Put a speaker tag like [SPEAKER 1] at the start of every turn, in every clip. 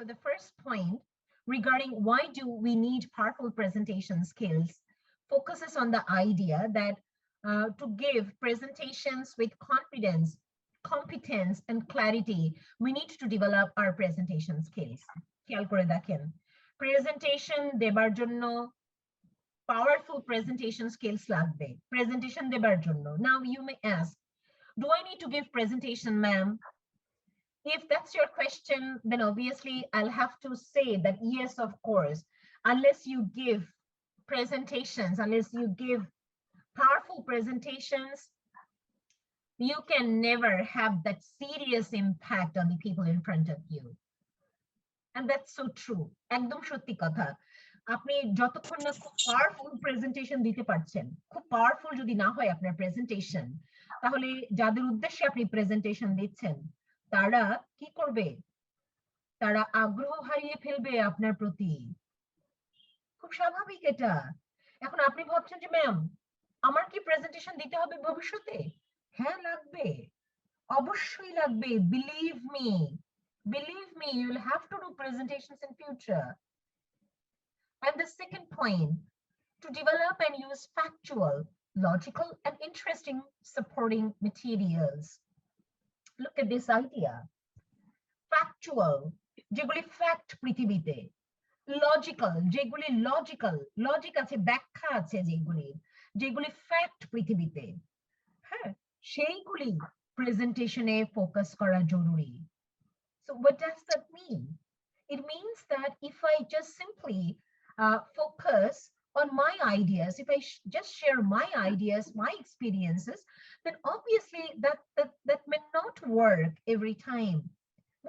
[SPEAKER 1] the first point regarding why do we need powerful presentation skills focuses on the idea that to give presentations with confidence, competence, and clarity, we need to develop our presentation skills. খেয়াল করে দেখেন, presentation দেবার জন্য powerful presentation skills লাগবে, presentation দেবার জন্য. Now you may ask, do I need to give presentation, ma'am? If that's your question, then obviously I'll have to say that yes, of course, unless you give presentations, unless you give powerful presentations, you can never have that serious impact on the people in front of you. And that's so true. একদম সত্যি কথা। আপনি যতক্ষণ না খুব powerful presentation দিতে পারছেন, খুব পাওয়ারফুল যদি না হয় আপনার প্রেজেন্টেশন, তাহলে যাদের উদ্দেশ্যে আপনি প্রেজেন্টেশন দিচ্ছেন তারা কি করবে? তারা আগ্রহ হারিয়ে ফেলবে আপনার প্রতি। খুব স্বাভাবিক এটা। এখন আপনি ভাবছেন যে ম্যাম আমার কি প্রেজেন্টেশন দিতে হবে ভবিষ্যতে? হ্যাঁ লাগবে, অবশ্যই লাগবে। Believe me, you will have to do presentations in future. And the second point, to develop and use factual, logical, and interesting supporting materials. Look at this idea. Factual, যেগুলি ফ্যাক্ট পৃথিবীতে, logical, যেগুলি logic আছে, ব্যাখ্যা আছে, যেগুলি fact পৃথিবীতে, হ্যাঁ সেইগুলি প্রেজেন্টেশনে ফোকাস করা জরুরি। So what does that mean? It means that if I just simply focus on my ideas, if I just share my ideas, my experiences, then obviously that may not work every time.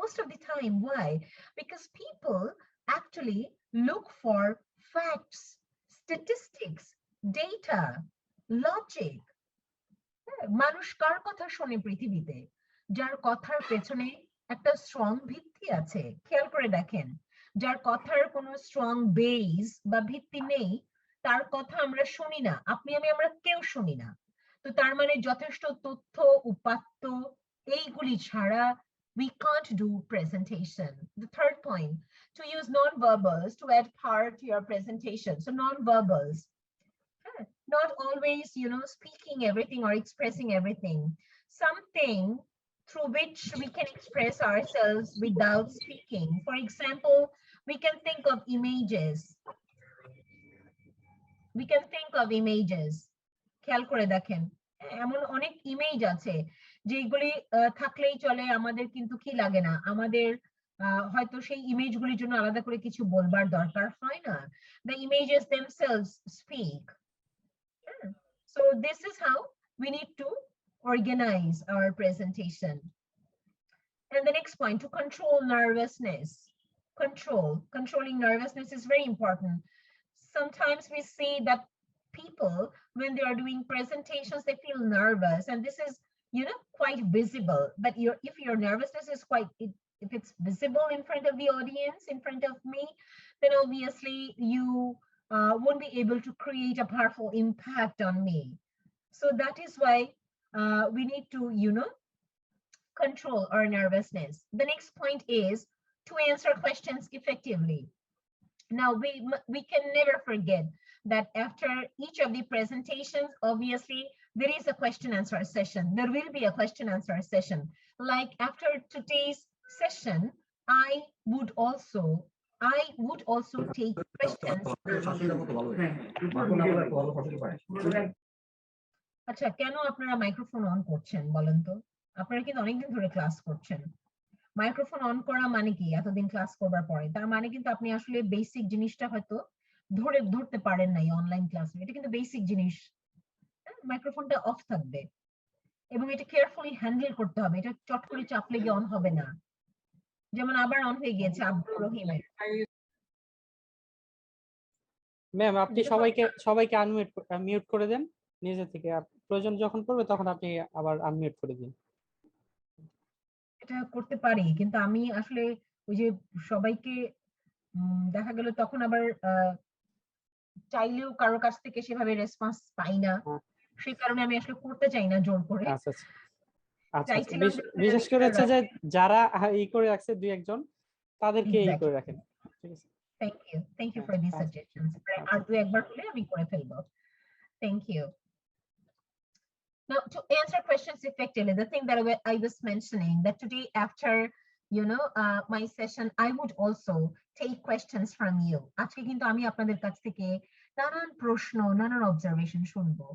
[SPEAKER 1] Most of the time. Why? Because people actually look for facts, statistics, data, logic. মানুষ কার কথা শোনে পৃথিবীতে? যার কথার পেছনে একটা strong ভিত্তি আছে। খেয়াল করে দেখেন, যার কথার কোনো স্ট্রং বেস বা ভিত্তি নেই তার কথা আমরা শুনি না, আপনি আমি আমরা কেউ শুনি না। তো তার মানে যথেষ্ট তথ্য উপাত্ত এইগুলি ছাড়া we can't do presentation. The third point, to use non-verbals to add power to your presentation. So non-verbals, not always, speaking everything or expressing everything. Something through which we can express ourselves without speaking. For example, we can think of images. খেয়াল করে দেখেন, এমন অনেক image আছে যেগুলি থাকলেই চলে, আমাদের কিন্তু কি লাগে না, আমাদের হয়তো সেই ইমেজগুলির জন্য আলাদা করে কিছু বলবার দরকার হয় না। The images themselves speak. So this is how we need to organize our presentation. And the next point, to control nervousness. Controlling nervousness is very important. Sometimes we see that people, when they are doing presentations, they feel nervous, and this is, quite visible. But if your nervousness is if it's visible in front of the audience, in front of me, then obviously you won't be able to create a powerful impact on me. So that is why we need to, control our nervousness. The next point is to answer questions effectively. Now, we can never forget that after each of the presentations, obviously, there is a question answer session. There will be a question answer session. Like after today's session, I would also take questions. আচ্ছা, কেন আপনারা microphone on করছেন বলেন তো? আপনারা কিন্তু অনেকদিন ধরে ক্লাস করছেন। মাইক্রোফোন অন করা মানে কি? এতদিন ক্লাস করবার পরে তার মানে কিন্তু আপনি আসলে বেসিক জিনিসটা হয়তো ধরতে পারেন নাই অনলাইন ক্লাসে। এটা কিন্তু বেসিক জিনিস। মাইক্রোফোনটা অফ থাকবে এবং এটা কেয়ারফুলি হ্যান্ডেল করতে হবে। এটা চট করে চাপলে গিয়ে অন হবে না। যেমন আবার অন হয়ে গিয়েছে আব্দুর রহিমের।
[SPEAKER 2] ম্যাম আপনি সবাইকে মিউট করে দেন নিজে থেকে, প্রয়োজন যখন পড়বে তখন আপনি আবার আনমিউট করে দিন।
[SPEAKER 1] এটা করতে পারি, কিন্তু আমি আসলে ওই যে সবাইকে দেখা গেল তখন আবার চাইলেও কারো কাছ থেকে সেভাবে রেসপন্স পাই না, সেই কারণে আমি আসলে করতে চাই না জোর করে।
[SPEAKER 2] বিশেষ করে হচ্ছে যে যারা ই করে রাখছে দুই একজন তাদেরকে এই করে
[SPEAKER 1] Exactly.
[SPEAKER 2] রাখেন। ঠিক আছে,
[SPEAKER 1] Thank you
[SPEAKER 2] হ্যাঁ,
[SPEAKER 1] for these
[SPEAKER 2] আচ্ছা,
[SPEAKER 1] suggestions.
[SPEAKER 2] আচ্ছা।
[SPEAKER 1] আর দুই একবার হলে আমি করে ফেলবো। Thank you. Now, to answer questions effectively, the thing that I was mentioning, that today after my session, I would also take questions from you. আজকে কিন্তু আমি আপনাদের কাছ থেকে নানান প্রশ্ন, নানান observation শুনবো।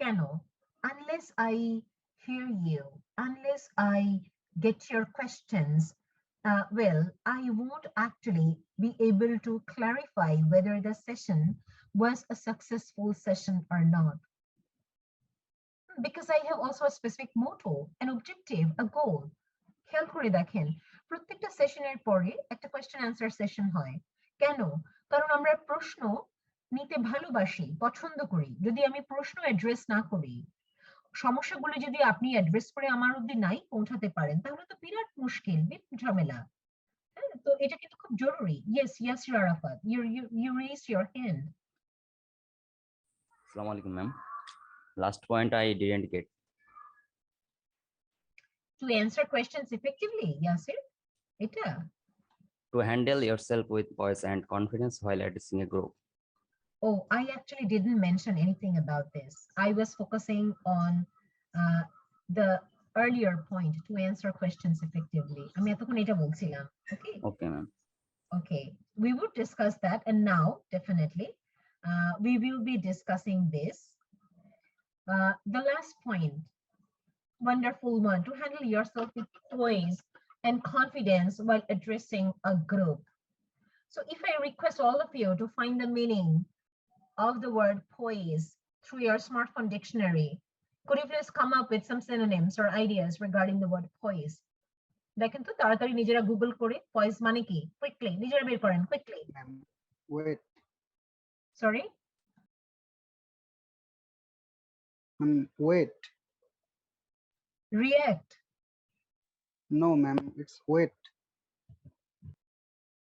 [SPEAKER 1] কেন? Unless I hear you, unless I get your questions, well, I won't actually be able to clarify whether the session was a successful session or not. Because I have also a specific motto, an objective, a goal. খেয়াল করে দেখেন, প্রত্যেকটা সেশনের পরে একটা question answer session হয়। কেন? কারণ আমরা প্রশ্ন নিতে ভালোবাসি, পছন্দ করি। যদি আমি প্রশ্ন অ্যাড্রেস না করি, সমস্যাগুলো যদি আপনি অ্যাড্রেস করে আমার অবধি নাই পৌঁছাতে পারেন, তাহলে তো বিরাট মুশকিল, বিরাট ঝামেলা। হ্যাঁ, তো এটা কিন্তু খুব জরুরি। Yes, Arafat, you raised your hand.
[SPEAKER 3] Assalamu alaikum, ma'am. Last point I didn't get.
[SPEAKER 1] To answer questions effectively, Yasir, এটা
[SPEAKER 3] To handle yourself with poise and confidence while addressing a group.
[SPEAKER 1] Oh, I actually didn't mention anything about this. I was focusing on the earlier point, to answer questions effectively. আমি এতক্ষণ এটা বলছিলাম। Okay.
[SPEAKER 3] Okay, ma'am.
[SPEAKER 1] Okay, we would discuss that, and now definitely we will be discussing this. The last point, wonderful one, to handle yourself with poise and confidence while addressing a group. So if I request all of you to find the meaning of the word poise through your smartphone dictionary, could you please come up with some synonyms or ideas regarding the word poise? দেখেন তো তাড়াতাড়ি নিজেরা Google করে পয়েজ মানে কি, quickly নিজেরা বের করেন, quickly.
[SPEAKER 4] Wait.
[SPEAKER 1] Sorry,
[SPEAKER 4] Wait.
[SPEAKER 1] React.
[SPEAKER 4] No, ma'am. It's wait.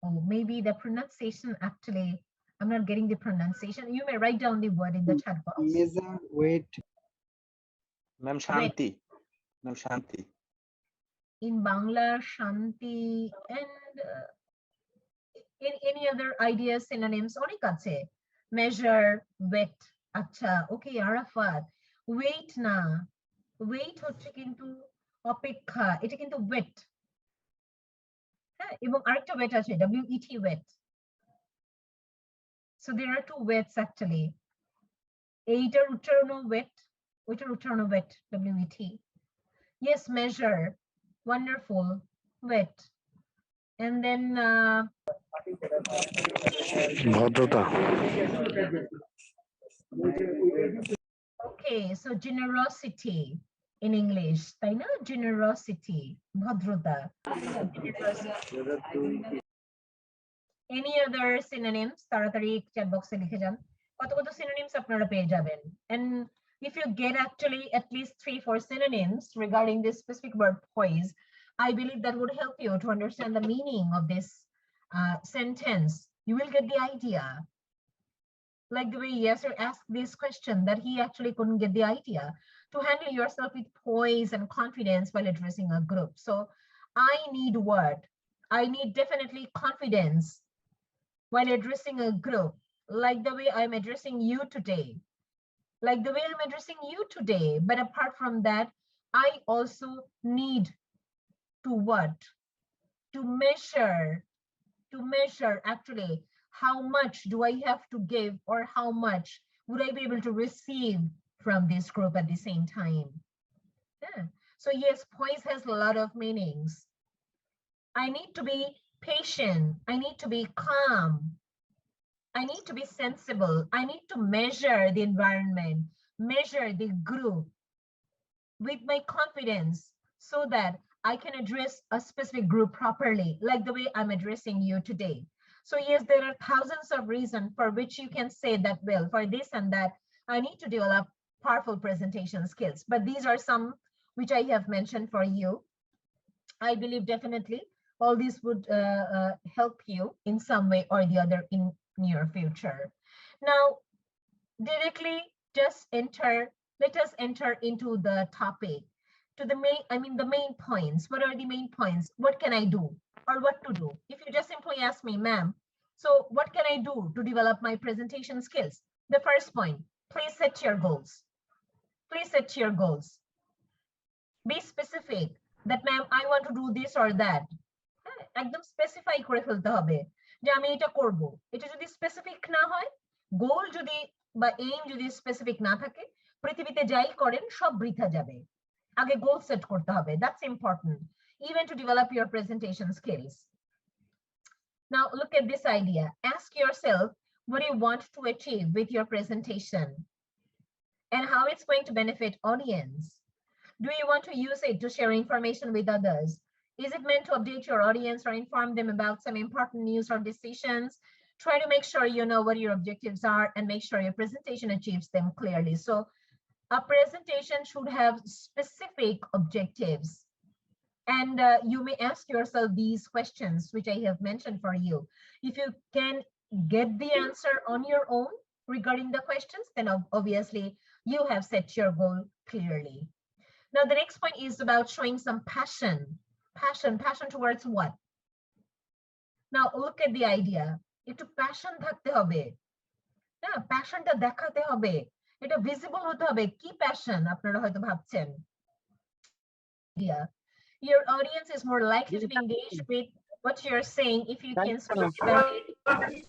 [SPEAKER 1] Oh, maybe the pronunciation actually, I'm not getting the pronunciation. You may write down the word in the chat box.
[SPEAKER 4] Measure. Wait.
[SPEAKER 5] Ma'am, Shanti. Ma'am, Shanti.
[SPEAKER 1] In Bangla, Shanti, and any other ideas, synonyms, অনেক আছে। Measure, wait, আচ্ছা, okay, Arafat, wait না, wait হচ্ছে কিন্তু অপেক্ষা, এটা কিন্তু wait। হ্যাঁ, এবং আরেকটা wait আছে, WET, wait. So there are two waits actually. এইটার উচ্চারণও wait, ওইটার উচ্চারণও wait, WET. Yes, measure, wonderful, wait. And then
[SPEAKER 6] ভদ্রতা।
[SPEAKER 1] okay, so generosity in English, তাই না? Generosity, ভদ্রতা। Any other synonyms? তাড়াতাড়ি chat box এ লিখে যান। কত কত synonyms আপনারা পেয়ে যাবেন। And if you get actually at least 3-4 synonyms regarding this specific word poise, I believe that would help you to understand the meaning of this sentence. You will get the idea. Like the way Yasser asked this question, that he actually couldn't get the idea. To handle yourself with poise and confidence while addressing a group. So I need what? I need definitely confidence while addressing a group, like the way I'm addressing you today. Like the way I'm addressing you today. But apart from that, I also need to what? To measure actually how much do I have to give, or how much would I be able to receive from this group at the same time. Yeah. So yes, poise has a lot of meanings. I need to be patient. I need to be calm. I need to be sensible. I need to measure the environment, measure the group with my confidence, so that I can address a specific group properly, like the way I'm addressing you today. So yes, there are thousands of reasons for which you can say that, well, for this and that, I need to develop powerful presentation skills. But these are some which I have mentioned for you. I believe definitely all these would help you in some way or the other in near future. Now, directly just let us enter into the topic. to the main points. What are the main points? What can I do or what to do? If you just simply ask me, ma'am, so what can I do to develop my presentation skills? The first point, please set your goals. Please set your goals. Be specific that, ma'am, I want to do this or that. একদম specify করে ফেলতে হবে যে আমি এটা করব। এটা যদি স্পেসিফিক না হয়, গোল যদি বা এইম যদি স্পেসিফিক না থাকে, পৃথিবীতে যাই করেন সব বৃথা যাবে। আগে গোল সেট করতে হবে। That's important even to develop your presentation skills. Now look at this idea. Ask yourself what you want to achieve with your presentation and how it's going to benefit audience. Do you want to use it to share information with others? Is it meant to update your audience or inform them about some important news or decisions? Try to make sure you know what your objectives are and make sure your presentation achieves them clearly. So a presentation should have specific objectives. And you may ask yourself these questions, which I have mentioned for you. If you can get the answer on your own regarding the questions, then obviously you have set your goal clearly. Now, the next point is about showing some passion. Passion towards what? Now, look at the idea. একটু passion থাকতে হবে। না, passionটা দেখাতে হবে। এটা visible হতে হবে। কি passion আপনারা হয়তো ভাবছেন? Yeah. Your audience is more likely to be engaged with what you're saying if you can speak about it with passion.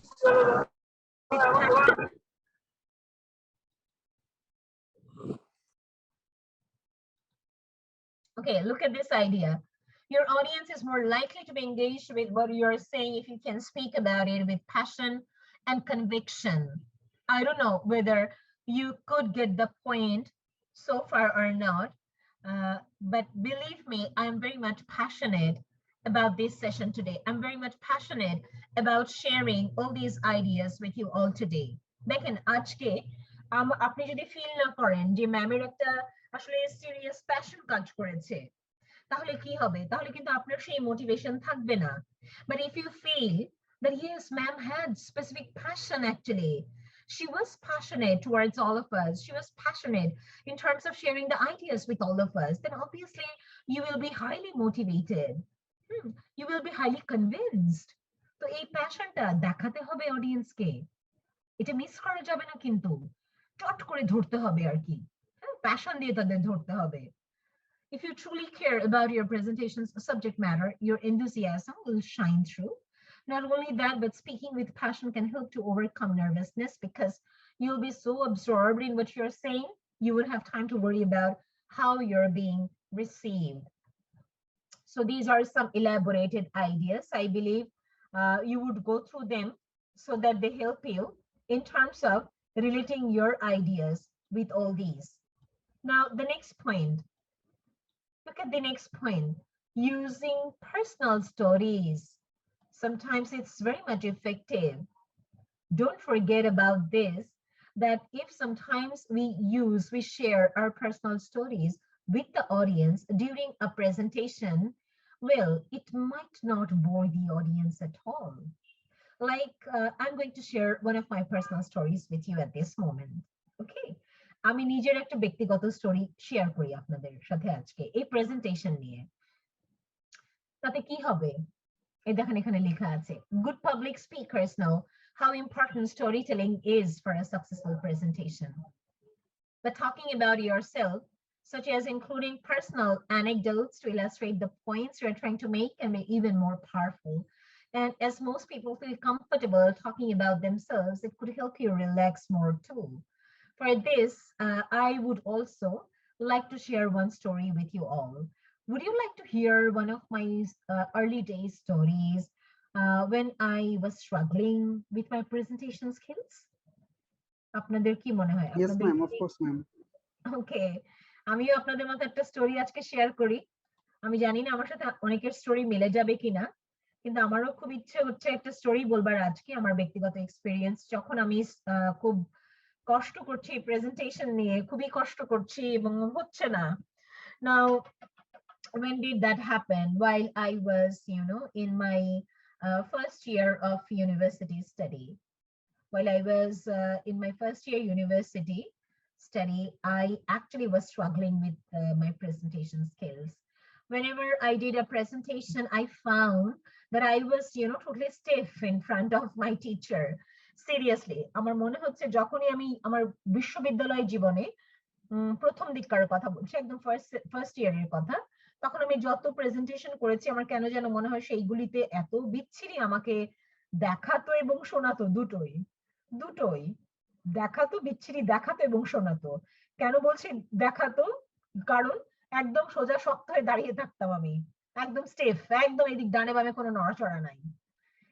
[SPEAKER 1] Okay, look at this idea. Your audience is more likely to be engaged with what you're saying if you can speak about it with passion and conviction. I don't know whether you could get the point so far or not, but believe me, I'm very much passionate about this session today. I'm very much passionate about sharing all these ideas with you all today. দেখেন আজকে আপনি যদি feel না করেন যে ম্যামের একটা আসলে সিরিয়াস প্যাশন কাজ করেছে, তাহলে কি হবে? তাহলে কিন্তু আপনার সেই মোটিভেশন থাকবে না। But if you feel that yes, ma'am had specific passion actually, she was passionate towards all of us, she was passionate in terms of sharing the ideas with all of us, then obviously you will be highly motivated. You will be highly convinced. তো এই প্যাশনটা দেখাতে হবে অডিয়েন্সকে, এটা miss করা যাবে না কিন্তু, চট করে ধরতে হবে আর কি, প্যাশন দিয়ে তাদের ধরতে হবে। If you truly care about your presentation's subject matter, your enthusiasm will shine through. Not only that, but speaking with passion can help to overcome nervousness because you'll be so absorbed in what you're saying, you would have time to worry about how you're being received. So these are some elaborated ideas. I believe you would go through them so that they help you in terms of relating your ideas with all these. Now, the next point. Look at the next point. Using personal stories. Sometimes it's very much effective. Don't forget about this, that if sometimes we share our personal stories with the audience during a presentation, well, it might not bore the audience at all. Like, I'm going to share one of my personal stories with you at this moment. Okay. আমি নিজের একটা ব্যক্তিগত story share করি আপনাদের সাথে আজকে এই presentation নিয়ে। তাতে কি হবে? এই দেখেন এখানে লেখা আছে, good public speakers know how important storytelling is for a successful presentation. But talking about yourself, such as including personal anecdotes to illustrate the points you're trying to make, can be even more powerful. And as most people feel comfortable talking about themselves, it could help you relax more too. For this, I would also like to share one story with you all. Would you like to hear one of my early days stories when I was struggling with my presentation skills? আপনাদের কি মনে হয়?
[SPEAKER 4] Yes, ma'am. Of course, ma'am.
[SPEAKER 1] Okay. আমিও আপনাদের মতো একটা story আজকে share করি। আমি জানি না আমার সাথে অনেকের স্টোরি মিলে যাবে কিনা, কিন্তু আমারও খুব ইচ্ছে হচ্ছে একটা স্টোরি বলবার আজকে, আমার ব্যক্তিগত এক্সপেরিয়েন্স। যখন আমি খুব কষ্ট করছি প্রেজেন্টেশন নিয়ে, খুবই কষ্ট করছি এবং হচ্ছে না। Now, when did that happen? While I was, in my first year of university study. While I was in my first year university study, I actually was struggling with my presentation skills. Whenever I did a presentation, I found that I was, totally stiff in front of my teacher. Seriously, আমার মনে হচ্ছে যখনই আমি আমার বিশ্ববিদ্যালয় জীবনে প্রথম দিককার কথা বলছি, একদম ফার্স্ট ইয়ারের কথা, তখন আমি যত প্রেজেন্টেশন করেছি আমার কেন যেন মনে হয় সেইগুলিতে এত বিচ্ছিরি আমাকে দেখাতো এবং শোনাতো, দুটোই দুটোই দেখাতো, বিচ্ছিরি দেখাতো এবং শোনাতো। কেন বলছি দেখাতো? কারণ একদম সোজা শক্ত হয়ে দাঁড়িয়ে থাকতাম আমি, একদম স্টেফ, একদম এদিক ডানে বামে কোনো নড়াচড়া নাই।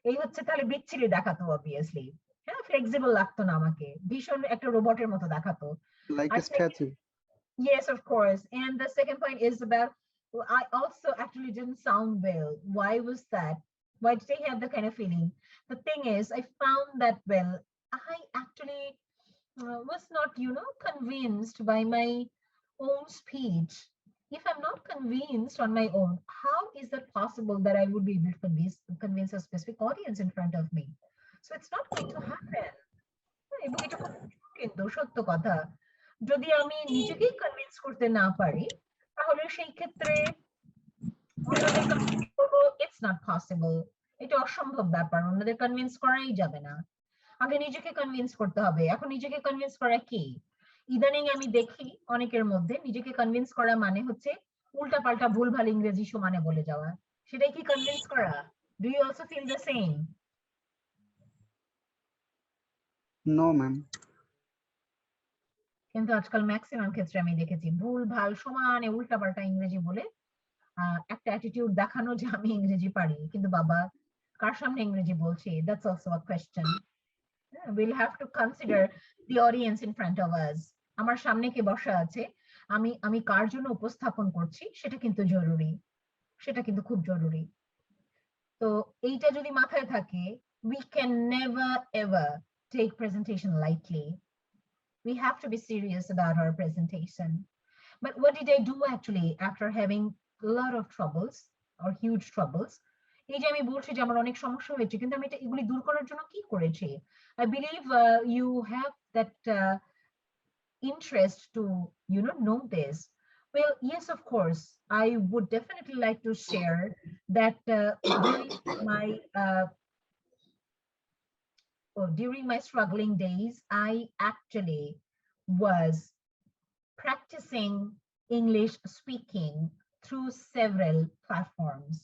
[SPEAKER 1] এই হচ্ছে তাহলে বিচ্ছিরি দেখাতো অবভিয়াসলি। হ্যাঁ, ফ্লেক্সিবল লাগতো না আমাকে, ভীষণ একটা রোবটের মতো দেখাতো।
[SPEAKER 4] Like
[SPEAKER 1] R
[SPEAKER 4] a statue.
[SPEAKER 1] yes, of course. And the second point is about, I also actually didn't sound well. Why was that? Why did I have that kind of feeling? The thing is, I found that, well, I actually was not, convinced by my own speech. If I'm not convinced on my own, how is that possible that I would be able to convince a specific audience in front of me? So it's not going to happen. এবং এটা খুব কিন্তু সত্য কথা, যদি আমি নিজেকেই convince করতে না পারি, তাহলে সেই ক্ষেত্রে ইটস নট পসিবল। এটা অসম্ভব ব্যাপার, অন্যদের কনভিন্স করাই যাবে না, আগে নিজেকে কনভিন্স করতে হবে। এখন নিজেকে কনভিন্স করা কি? ইদানিং আমি দেখি অনেকের মধ্যে নিজেকে কনভিন্স করা মানে হচ্ছে উল্টাপাল্টা ভুলভাল ইংরেজি সমানে বলে যাওয়া। সেটাই কি কনভিন্স করা? Do you also feel the same?
[SPEAKER 4] No, ma'am.
[SPEAKER 1] কিন্তু আজকাল ম্যাক্সিমাম ক্ষেত্রে আমি দেখেছি ভুলভাল সমানে উল্টাপাল্টা ইংরেজি বলে একটা অ্যাটিটিউড দেখানো যে আমি ইংরেজি পারি, কিন্তু বাবা কার সামনে ইংরেজি বলছি? That's also a question. Will have to consider the audience in front of us. আমার সামনে কে বসা আছে, আমি কার জন্য উপস্থাপন করছি, সেটা কিন্তু জরুরি, সেটা কিন্তু খুব জরুরি। তো এইটা যদি মাথায় থাকে, we can never ever take presentation lightly. We have to be serious about our presentation. But what did I do actually after having a lot of troubles or huge troubles? এই যে আমি বলছি যে আমার অনেক সমস্যা হয়েছে, কিন্তু আমি এগুলি দূর করার জন্য কি করেছি? I believe you have that interest to know this. Well, yes, of course, I would definitely like to share that during my struggling days, I actually was practicing English speaking through several platforms.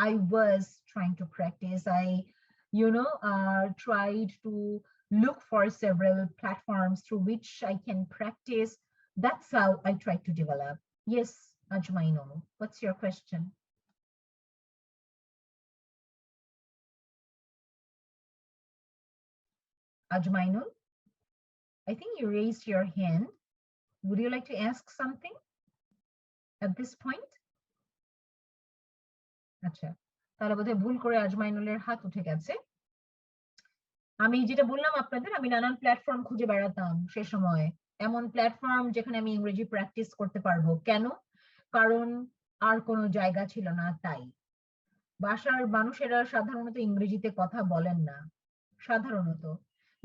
[SPEAKER 1] I was trying to practice. I, tried to look for several platforms through which I can practice. That's how I tried to develop. Yes, Ajmaino, what's your question? Ajmaino, I think you raised your hand. Would you like to ask something at this point? আচ্ছা, তাহলে বোধহয় ভুল করে আজমাইনুলের হাত উঠে গেছে। আমি যেটা বললাম আপনাদের, আমি নানান প্ল্যাটফর্ম খুঁজে বেড়াতাম সে সময়, এমন প্ল্যাটফর্ম যেখানে আমি ইংরেজি প্র্যাকটিস করতে পারবো। কেন? কারণ আর কোনো জায়গা ছিল না তাই। বাসার মানুষেরা সাধারণত ইংরেজিতে কথা বলেন না, সাধারণত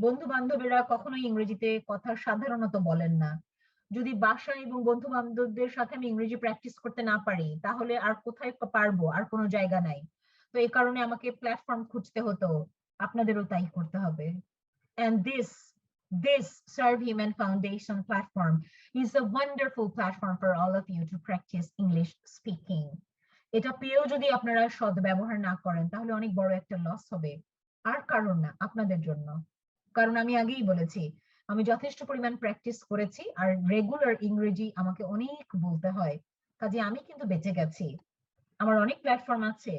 [SPEAKER 1] বন্ধু বান্ধবেরা কখনোই ইংরেজিতে কথা সাধারণত বলেন না। যদি বাসা এবং বন্ধু বান্ধবদের সাথে আমি ইংরেজি প্র্যাকটিস করতে না পারি, তাহলে আর কোথায় পারবো? আর কোনো জায়গা নাই। তো এই কারণে আমাকে প্ল্যাটফর্ম খুঁজতে হতো, আপনাদেরও তাই করতে হবে। And this Serve Human Foundation platform is a wonderful platform for all of you to practice English speaking. এটা পেয়েও যদি আপনারা সদ্ব্যবহার না করেন, তাহলে অনেক বড় একটা লস হবে। আর কারণ না, আপনাদের জন্য। কারণ আমি আগেই বলেছি, আমি যথেষ্ট পরিমাণ প্র্যাকটিস করেছি, আর রেগুলার ইংরেজি আমাকে অনেক বলতে হয়, কাজে আমি কিন্তু বেঁচে গেছি। আমার অনেক প্ল্যাটফর্ম আছে।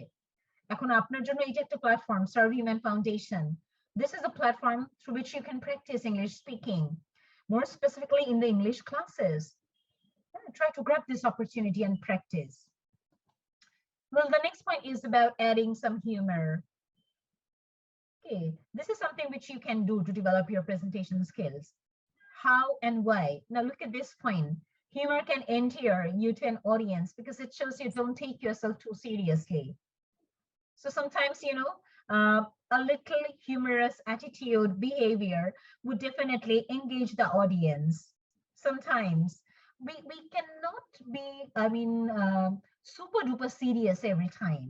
[SPEAKER 1] এখন আপনার জন্য এই যে একটা platform, Serve Human Foundation, this is a platform through which you can practice English speaking, more specifically in the English classes. Try to grab this opportunity and practice. Well, the next point is about adding some humor. Okay, this is something which you can do to develop your presentation skills. How and why? Now look at this point. Humor can endear you to an audience because it shows you don't take yourself too seriously. So sometimes, a little humorous attitude, behavior would definitely engage the audience. sometimes we cannot be, I mean, super duper serious every time.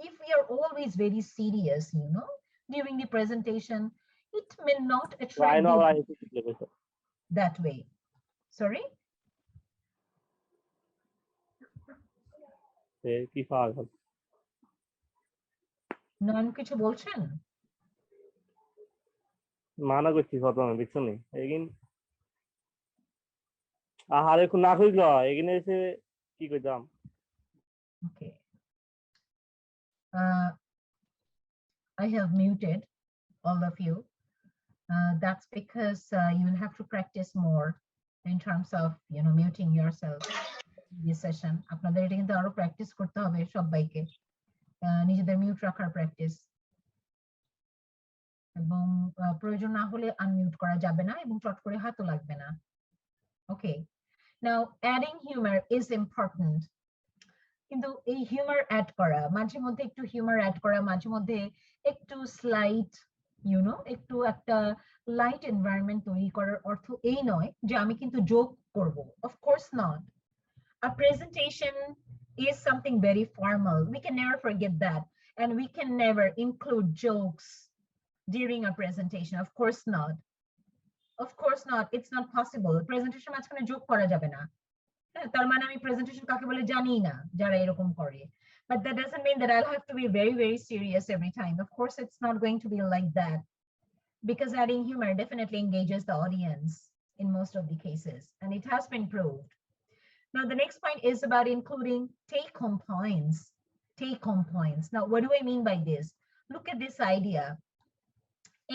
[SPEAKER 1] If we are always very serious, you know, during the presentation, it may not
[SPEAKER 6] I
[SPEAKER 1] attract
[SPEAKER 6] know
[SPEAKER 1] the
[SPEAKER 6] I
[SPEAKER 1] that way. Sorry?
[SPEAKER 6] কি পাগল
[SPEAKER 1] নয়ন কিছু বলছেন?
[SPEAKER 6] মানা করছি প্রথমে বুঝছো নি এগিন আহারে কোন না কইল এগিনে এসে কি কইতাম
[SPEAKER 1] Okay. I have muted all of you. That's because you will have to practice more in terms of, you know, muting yourself in this session. আপনাদের এটা কিন্তু আরো প্র্যাকটিস করতে হবে সবাইকে, নিজেদের মিউট রাখার প্র্যাকটিস, এবং প্রয়োজন না হলে আনমিউট করা যাবে না এবং চট করে হাতও লাগবে না। ওকে, নাও অ্যাডিং হিউমার ইজ ইম্পর্টেন্ট। কিন্তু এই হিউমার অ্যাড করা, মাঝে মধ্যে একটু হিউমার অ্যাড করা, মাঝে মধ্যে একটু স্লাইট, ইউ নো, একটু একটা লাইট এনভায়রনমেন্ট তৈরি করার অর্থ এই নয় যে আমি কিন্তু জোক করব। Of course not. A presentation is something very formal. We can never forget that. And we can never include jokes during a presentation. Of course not. Of course not. It's not possible. Presentation মাঝখানে joke করা যাবে না। তার মানে আমি presentation কাকে বলে জানি না যারা এরকম করে। But that doesn't mean that I'll have to be very, very serious every time. Of course, it's not going to be like that. Because adding humor definitely engages the audience in most of the cases. And it has been proved. Now, the next point is about including take-home points. Take-home points. Now, what do I mean by this? Look at this idea.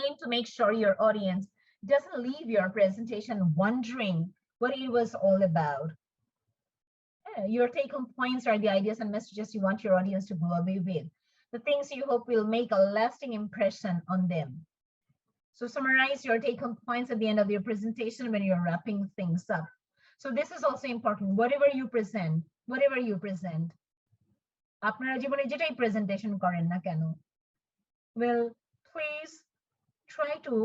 [SPEAKER 1] Aim to make sure your audience doesn't leave your presentation wondering what it was all about. Your take-home points are the ideas and messages you want your audience to go away with, the things you hope will make a lasting impression on them. So summarize your take-home points at the end of your presentation when you're wrapping things up. So this is also important. Whatever you present, আপনারা জীবনে যেটাই presentation করেন না কেন, well, please try to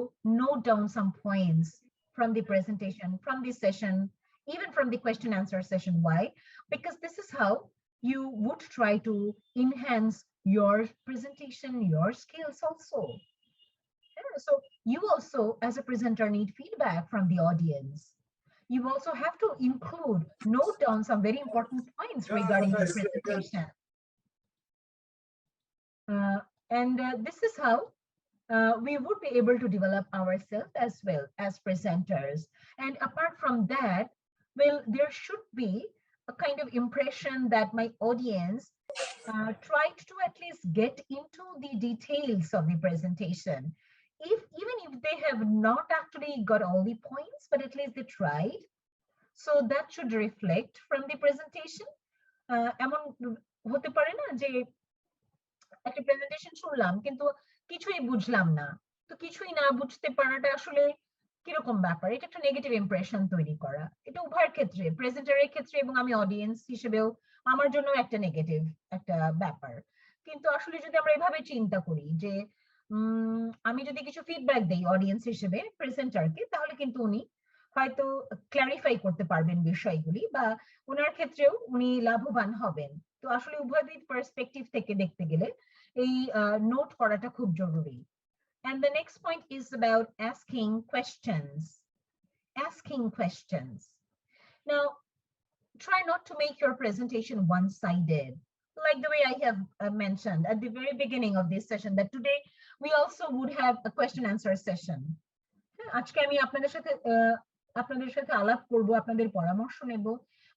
[SPEAKER 1] note down some points from the presentation, from the session, even from the question answer session. Why? Because this is how you would try to enhance your presentation, your skills also. So you also, as a presenter, need feedback from the audience. You also have to note down some very important points regarding your presentation. This is how we would be able to develop ourselves as well as presenters. And apart from that, well, there should be a kind of impression that my audience tried to at least get into the details of the presentation. Even if they have not actually got all the points, but at least they tried. So that should reflect from the presentation. এমন হতে পারে না যে একটা presentation শুনলাম কিন্তু কিছুই বুঝলাম না, তো কিছুই না বুঝতে পারাটা আসলে কিরকম ব্যাপার? এটা একটা নেগেটিভ ইমপ্রেশন তৈরি করা, এটা উভয়ের ক্ষেত্রে, প্রেজেন্টারের ক্ষেত্রে এবং আমি অডিয়েন্স হিসেবেও আমার জন্য একটা নেগেটিভ একটা ব্যাপার। কিন্তু আসলে যদি আমরা এভাবে চিন্তা করি যে আমি যদি কিছু ফিডব্যাক দেই অডিয়েন্স হিসেবে প্রেজেন্টারকে, তাহলে কিন্তু উনি হয়তো ক্ল্যারিফাই করতে পারবেন বিষয়গুলি, বা ওনার ক্ষেত্রেও উনি লাভবান হবেন। তো আসলে উভয় পার্সপেক্টিভ থেকে দেখতে গেলে এই নোট করাটা খুব জরুরি। And the next point is about asking questions. Asking questions. Now, try not to make your presentation one-sided, like the way I have mentioned at the very beginning of this session, that today we also would have a question answer session. আজকে আমি আপনাদের সাথে আলাপ করব, আপনাদের পরামর্শ নেব,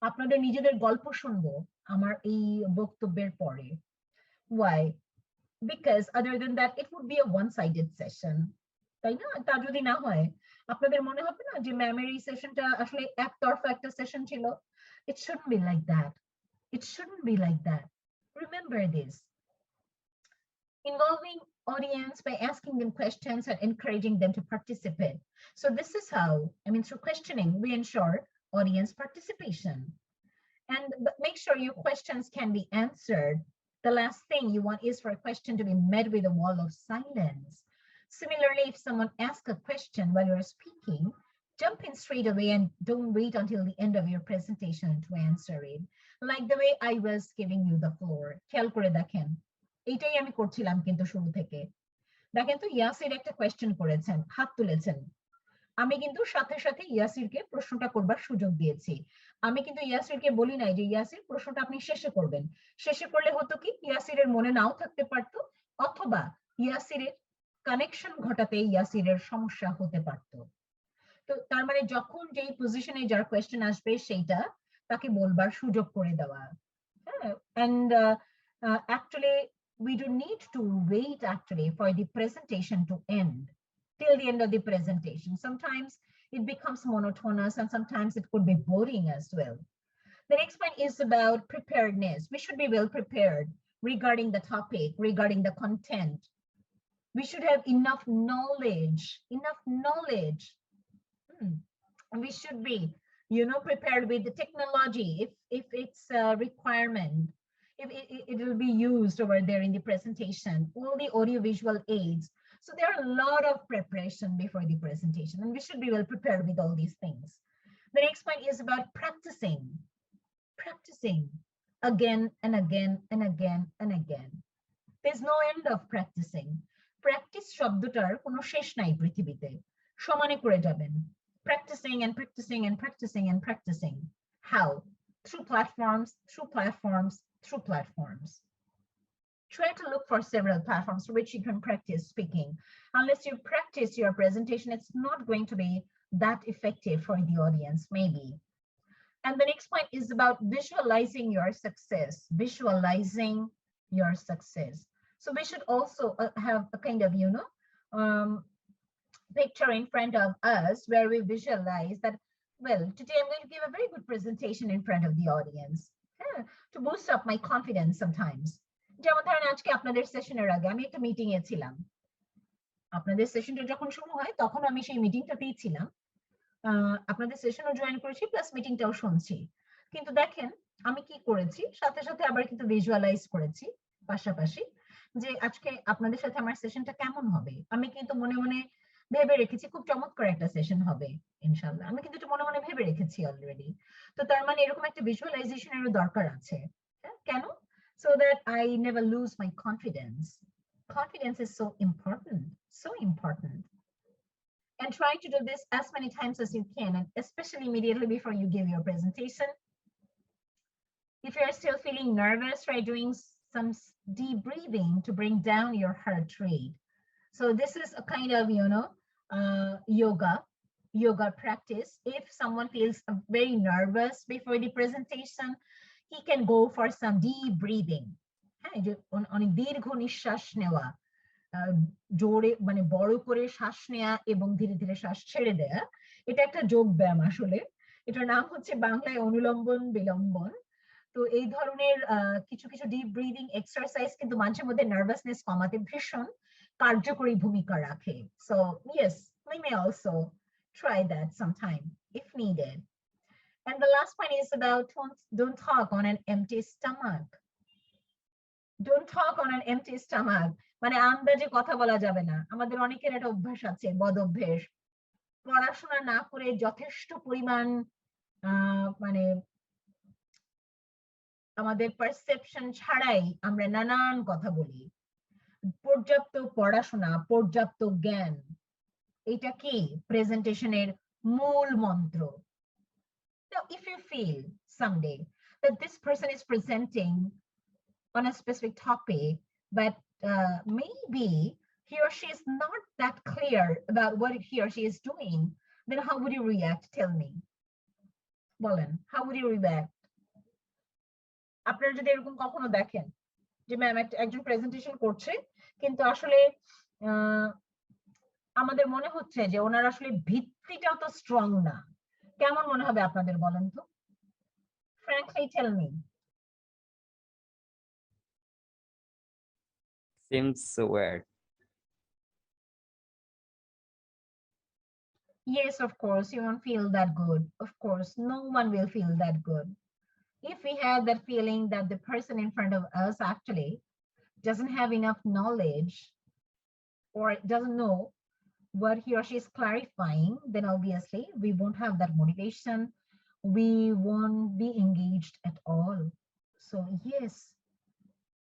[SPEAKER 1] আপনাদের নিজেদের গল্প শুনবো আমার এই বক্তব্যের পরে। Why? Because other than that, it would be a one-sided session. তাই না? তা যদি না হয়, আপনাদের মনে হবে না যে ম্যামের এই সেশনটা আসলে একতরফা একটা সেশন ছিল? It shouldn't be like that. It shouldn't be like that. Remember this. Involving audience by asking them questions and encouraging them to participate. So this is how, through questioning, we ensure audience participation. And make sure your questions can be answered. The last thing you want is for a question to be met with a wall of silence. Similarly, if someone asks a question while you're speaking, jump in straight away and don't wait until the end of your presentation to answer it. Like the way I was giving you the floor. খেয়াল করে দেখেন, এটাই আমি করছিলাম কিন্তু শুরু থেকে। দেখেন তো ইয়াসির একটা কোয়েশ্চেন করেছেন, হাত তুলেছেন। আমি কিন্তু সাথে সাথে ইয়াসিরকে প্রশ্নটা করবার সুযোগ দিয়েছি। আমি কিন্তু ইয়াসিরকে বলি নাই যে ইয়াসির প্রশ্নটা আপনি শেষে করবেন। শেষে করলে হতো কি, ইয়াসিরের মনে নাও থাকতে পারতো, অথবা ইয়াসিরের কানেকশন ঘটাতে ইয়াসিরের সমস্যা হতে পারতো। তো তার মানে যখন যেই পজিশনে যার কোয়েশ্চেন আসবে সেইটা তাকে বলবার সুযোগ করে দেওয়া। হ্যাঁ, and actually we don't need to wait actually for the presentation to end till the end of the presentation. Sometimes it becomes monotonous and sometimes it could be boring as well. The next point is about preparedness. We should be well prepared regarding the topic, regarding the content. We should have enough knowledge. We should be, prepared with the technology if it's a requirement, if it will be used over there in the presentation, all the audiovisual aids. So there are a lot of preparation before the presentation, and we should be well prepared with all these things. The next point is about practicing again and again and again and again. There's no end of practicing. Practice শব্দটার কোনো শেষ নাই পৃথিবীতে, সমানে করে যাবেন, practicing and practicing and practicing and practicing. How? Through platforms. Try to look for several platforms through which you can practice speaking. Unless you practice your presentation, it's not going to be that effective for the audience, maybe. And the next point is about visualizing your success. So we should also have a kind of, picture in front of us where we visualize that, well, today I'm going to give a very good presentation in front of the audience, to boost up my confidence sometimes. যেমন ধরেন আজকে আপনাদের সেশনের আগে আমি একটা meeting এ ছিলাম। আপনাদের সেশনটা যখন শুরু হয় তখন আমি সেই মিটিংটাতেই ছিলাম, আপনাদের সেশনও জয়েন করেছি প্লাস মিটিংটাও শুনছি। কিন্তু দেখেন আমি কি করেছি, সাথে সাথে আবার কিন্তু ভিজুয়ালাইজ করেছি পাশাপাশি, যে আজকে আপনাদের সাথে আমার সেশনটা কেমন হবে। আমি কিন্তু মনে মনে ভেবে রেখেছি খুব চমৎকার একটা সেশন হবে ইনশাআল্লাহ, আমি কিন্তু এটা মনে মনে ভেবে রেখেছি অলরেডি। তো তার মানে এরকম একটা ভিজুয়ালাইজেশনেরও দরকার আছে। কেন? So that I never lose my confidence. Confidence is so important. And try to do this as many times as you can, and especially immediately before you give your presentation. If you're still feeling nervous, try doing some deep breathing to bring down your heart rate. So this is a kind of, yoga practice. If someone feels very nervous before the presentation, he can go for some deep breathing. অনেক দীর্ঘ নিঃশ্বাস নেওয়া, জোরে মানে বড় করে শ্বাস নেওয়া এবং ধীরে ধীরে শ্বাস ছেড়ে দেয়া। এটা একটা যোগ ব্যায়াম আসলে, এটার নাম হচ্ছে বাংলায় অনুলম্বন বিলম্বন। তো এই ধরনের কিছু কিছু ডিপ ব্রিদিং এক্সারসাইজ কিন্তু মাঝে মধ্যে নার্ভাসনেস কমাতে ভীষণ কার্যকরী ভূমিকা রাখে। So yes, we may also try that sometime if needed. And the last point is about don't talk on an empty stomach. Don't talk on an empty stomach. মানে আন্দাজে কথা বলা যাবে না। আমাদের অনেকের একটা অভ্যাস আছে, বদ অভ্যাস, পড়াশোনা না করে যথেষ্ট পরিমাণ মানে আমাদের পারসেপশন ছাড়াই আমরা নানান কথা বলি। পর্যাপ্ত পড়াশোনা, পর্যাপ্ত জ্ঞান, এটা কি প্রেজেন্টেশনের মূল মন্ত্র। Now, if you feel someday that this person is presenting on a specific topic, but maybe he or she is not that clear about what he or she is doing, then how would you react? Tell me. Bolen, how would you react? আপনারা যদি এরকম কখনো দেখেন যে ma'am একজন presentation করছে কিন্তু আসলে আমাদের মনে হচ্ছে যে ওনার আসলে ভিত্তিটাও তো স্ট্রং না, কেমন মনে হবে আপনাদের বলেন তো? Frankly, tell me.
[SPEAKER 3] Seems so weird.
[SPEAKER 1] Yes, of course, you won't feel that good. Of course, no one will feel that good. If we have that feeling that the person in front of us actually doesn't have enough knowledge or doesn't know what he or she is clarifying, then obviously we won't have that motivation. We won't be engaged at all. So yes,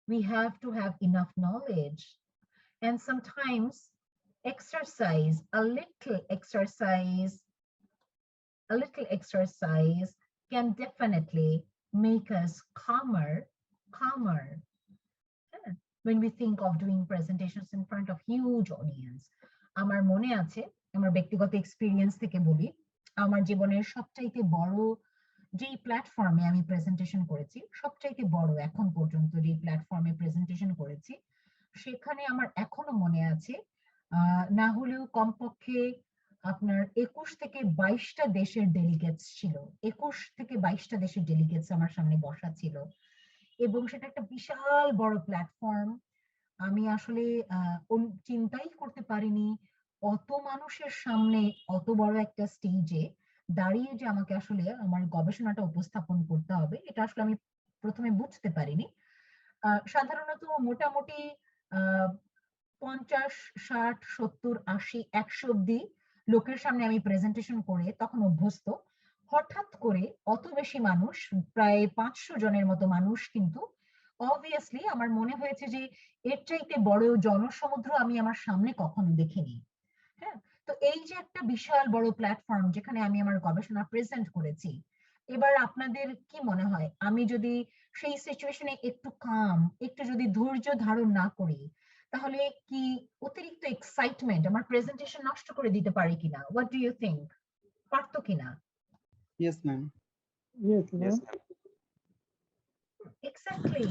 [SPEAKER 1] we have to have enough knowledge. And sometimes exercise, a little exercise can definitely make us calmer. When we think of doing presentations in front of huge audience. আমার মনে আছে, আমার ব্যক্তিগত experience থেকে বলি, আমার জীবনের সবচাইতে বড় যেই প্ল্যাটফর্মে আমি প্রেজেন্টেশন করেছি, সবচাইতে বড় এখন পর্যন্ত যে প্ল্যাটফর্মে প্রেজেন্টেশন করেছি, সেখানে আমার এখনো মনে আছে, না হলেও কমপক্ষে আপনার 21 থেকে 22টা দেশের ডেলিগেটস ছিল। 21 থেকে 22টা দেশের ডেলিগেটস আমার সামনে বসা ছিল, এবং সেটা একটা বিশাল বড় প্ল্যাটফর্ম। আমি আসলে চিন্তাই করতে পারিনি অত মানুষের সামনে অত বড় একটা স্টেজে দাঁড়িয়ে যে আমাকে আসলে আমার গবেষণাটা উপস্থাপন করতে হবে, এটা আসলে আমি প্রথমে বুঝতে পারিনি। সাধারণত মোটামুটি 50, 60, 70, 80, 100 অব্দি লোকের সামনে আমি প্রেজেন্টেশন করে তখন অভ্যস্ত। হঠাৎ করে অত বেশি মানুষ, প্রায় 500 জনের মতো মানুষ, কিন্তু অবভিয়াসলি আমার মনে হয়েছে যে এর চাইতে বড় জনসমুদ্র আমি আমার সামনে কখনো দেখিনি। হ্যাঁ, তো এই যে একটা বিশাল বড় প্ল্যাটফর্ম যেখানে আমি আমার গবেষণা প্রেজেন্ট করেছি, এবার আপনাদের কি মনে হয় আমি যদি সেই সিচুয়েশনে একটু যদি ধৈর্য ধারণ না করি, তাহলে কি অতিরিক্ত এক্সাইটমেন্ট আমার প্রেজেন্টেশন নষ্ট করে দিতে পারে কিনা? What do you think? পারতো কিনা?
[SPEAKER 4] Yes, ma'am.
[SPEAKER 6] Yes,
[SPEAKER 5] Yes,
[SPEAKER 6] ma'am.
[SPEAKER 5] ma'am.
[SPEAKER 1] Exactly,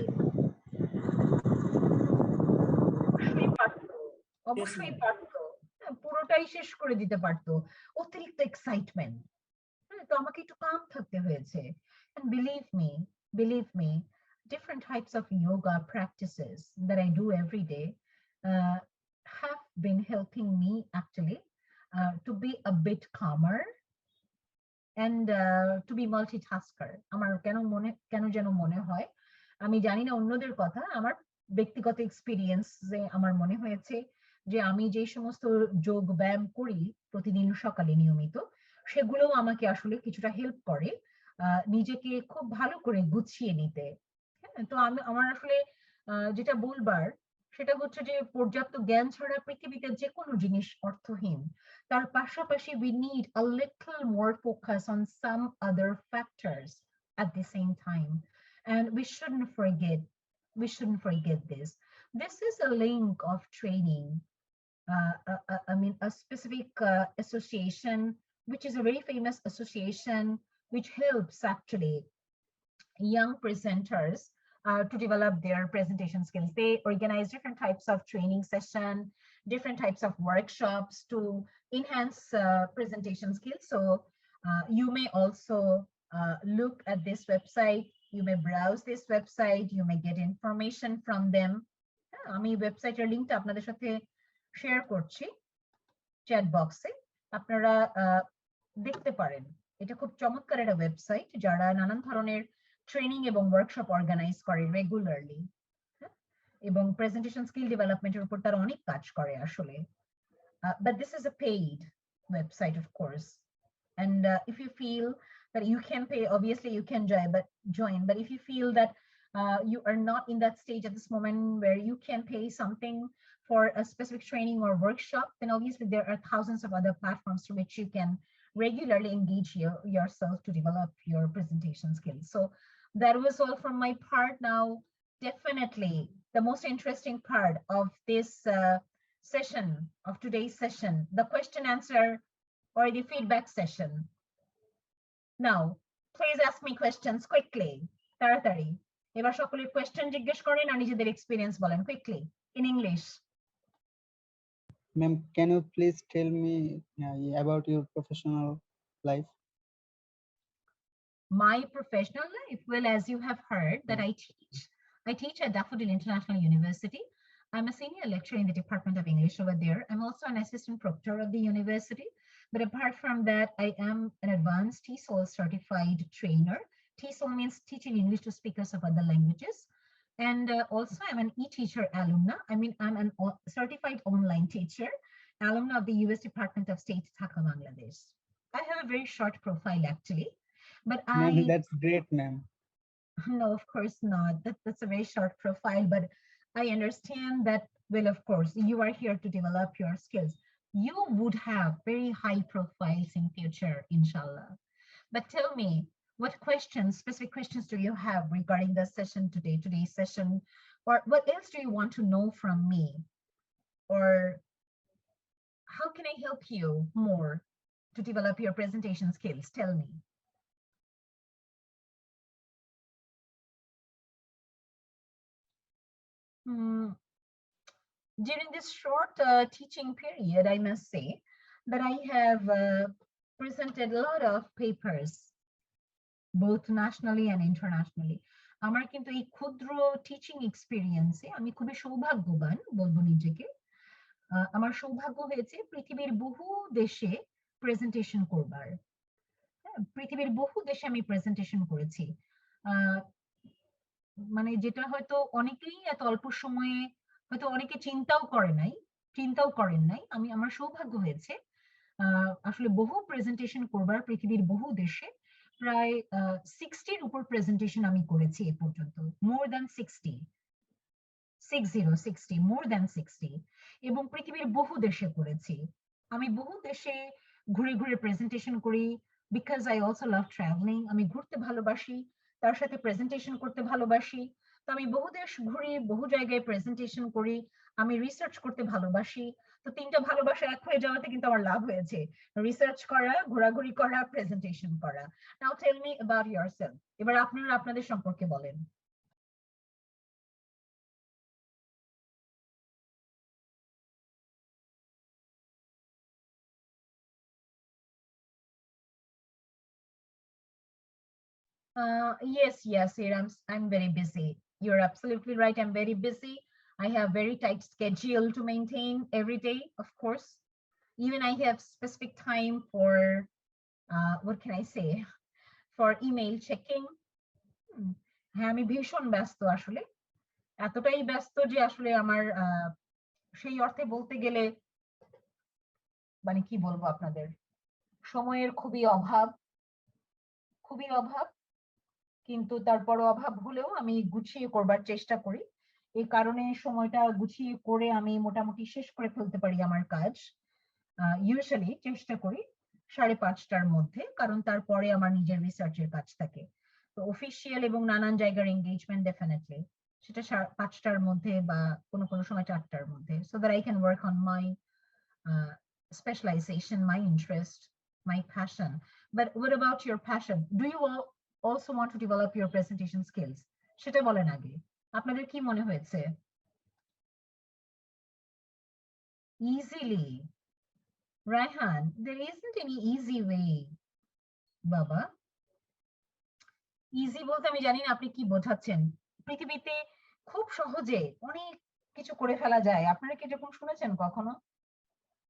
[SPEAKER 1] অবশ্যই পারতো, অবশ্যই পারতো। পুরোটাই শেষ করে দিতে পারতো, অতিরিক্ত এক্সাইটমেন্ট। তো আমাকে একটু কাম থাকতে হয়েছে। And believe me, different types of yoga practices that I do every day uh, have been helping me actually to be a bit calmer and to be multitasker. আমার কেন যেন মনে হয়, আমি জানি না অন্যদের কথা, আমার ব্যক্তিগত এক্সপিরিয়েন্সে আমার মনে হয়েছে যে আমি যে সমস্ত যোগ ব্যায়াম করি প্রতিদিন সকালে নিয়মিত, সেগুলো আমাকে আসলে কিছুটা হেল্প করে নিজেকে খুব ভালো করে গুছিয়ে নিতে। হ্যাঁ, তো আমার আসলে যেটা বলবার সেটা হচ্ছে যে পর্যাপ্ত জ্ঞান ছাড়া পৃথিবীতে যে কোনো জিনিস অর্থহীন। তার পাশাপাশি we need a little more focus on some other factors at the same time, and we shouldn't forget this. This is a link of training, I mean a specific association, which is a very famous association which helps actually young presenters to develop their presentation skills. They organize different types of training session, different types of workshops to enhance presentation skills. So you may also look at this website, you may browse this website, you may get information from them. আমি ওয়েবসাইটের লিংকটা আপনাদের সাথে share করছি chat বক্সে, আপনারা দেখতে পারেন। এটা খুব চমৎকার একটা ওয়েবসাইট যারা নানান ধরনের ট্রেনিং এবং ওয়ার্কশপ অর্গানাইজ করে রেগুলারলি, এবং প্রেজেন্টেশন স্কিল ডেভেলপমেন্টের উপর তারা অনেক কাজ করে আসলে। But this is a paid website, of course. And if you feel that you can pay, obviously you can join. But if you feel that you are not in that stage at this moment where you can pay something for a specific training or workshop, then obviously there are thousands of other platforms through which you can regularly engage yourself to develop your presentation skills. So that was all from my part. Now, definitely the most interesting part of this session, of today's session, the question answer or the feedback session. Now, please ask me questions quickly. তাড়াতাড়ি এবার সকলের question জিজ্ঞেস করেন আর নিজেদের experience বলেন quickly in English.
[SPEAKER 4] Ma'am, can you please tell me about your professional life?
[SPEAKER 1] My professional life, well, as you have heard that I teach at Daffodil International University. I'm a senior lecturer in the Department of English over there. I'm also an assistant proctor of the university. But apart from that, I am an advanced TESOL certified trainer. TESOL means teaching English to speakers of other languages. And also I'm an e-teacher alumna. I mean, I'm a certified online teacher. alumna of the US Department of State, Dhaka, Bangladesh. I have a very short profile actually, but
[SPEAKER 4] Ma'am,
[SPEAKER 1] I
[SPEAKER 4] that's great, ma'am.
[SPEAKER 1] no, of course not. That's a very short profile, but I understand that, well, of course, you are here to develop your skills. You would have very high profiles in future, inshallah. But tell me, what questions, specific questions do you have regarding the session today, today's session? Or what else do you want to know from me? Or how can I help you more to develop your presentation skills? Tell me. During this short teaching period, I must say that I have presented a lot of papers, both nationally and internationally. আমার কিন্তু এই ক্ষুদ্র teaching এক্সপেরিয়েন্সে আমি খুবই সৌভাগ্যবান বলবো নিজেকে। আমার সৌভাগ্য হয়েছে পৃথিবীর বহু দেশে প্রেজেন্টেশন করবার। পৃথিবীর বহু দেশে আমি প্রেজেন্টেশন করেছি। মানে যেটা হয়তো অনেকেই এত অল্প সময়ে হয়তো অনেকে চিন্তাও করেন নাই। আমার সৌভাগ্য হয়েছে আসলে বহু প্রেজেন্টেশন করবার পৃথিবীর বহু দেশে। প্রায় 60-র উপর প্রেজেন্টেশন আমি করেছি এ পর্যন্ত, মোর দ্যান 60 মোর দ্যান 60, এবং পৃথিবীর বহু দেশে করেছি। আমি বহু দেশে ঘুরে ঘুরে প্রেজেন্টেশন করি, because I also love travelling. আমি ঘুরতে ভালোবাসি, তার সাথে প্রেজেন্টেশন করতে ভালোবাসি। তো আমি বহু দেশ ঘুরি, বহু জায়গায় প্রেজেন্টেশন করি, আমি রিসার্চ করতে ভালোবাসি। তো তিনটা ভালোবাসা এক হয়ে যাওয়াতে কিন্তু আমার লাভ হয়েছে, রিসার্চ করা, ঘোরাঘুরি করা, প্রেজেন্টেশন করা। নাও টেল মি অ্যাবাউট ইয়োরসেলফ। এবার আপনারা আপনাদের সম্পর্কে বলেন। Yes, I'm very busy. You're absolutely right. I'm very busy. I have very tight schedule to maintain every day, of course. Even I have specific time for, what can I say, for email checking. হ্যাঁ, আমি ভীষণ ব্যস্ত আসলে, এতটাই ব্যস্ত যে আসলে আমার সেই অর্থে বলতে গেলে মানে কি বলবো আপনাদের, সময়ের খুবই অভাব। কিন্তু তারপরও অভাব হলেও আমি গুছিয়ে করবার চেষ্টা করি। এই কারণে সময়টা গুছিয়ে করে আমি মোটামুটি শেষ করে ফেলতে পারি আমার কাজ। ইউজুয়ালি চেষ্টা করি 5:30টার মধ্যে, কারণ তারপরে আমার নিজের রিসার্চের কাজ থাকে। তো অফিসিয়াল এবং নানান জায়গার এঙ্গেজমেন্ট ডেফিনেটলি সেটা 5টার মধ্যে বা কোনো সময় 4টার মধ্যে, so that I can work on my specialization, my interest, my passion. But what about your passion? Do you also want to develop your presentation skills? সেটা বলেন আগে, আপনাদের কি মনে হয়েছে? Easily, Raihan, there isn't any easy way, বাবা। Easy বলতে আমি জানি না আপনি কি বোঝাচ্ছেন। পৃথিবীতে খুব সহজে অনেক কিছু করে ফেলা যায়, আপনারা কি এরকম শুনেছেন কখনো?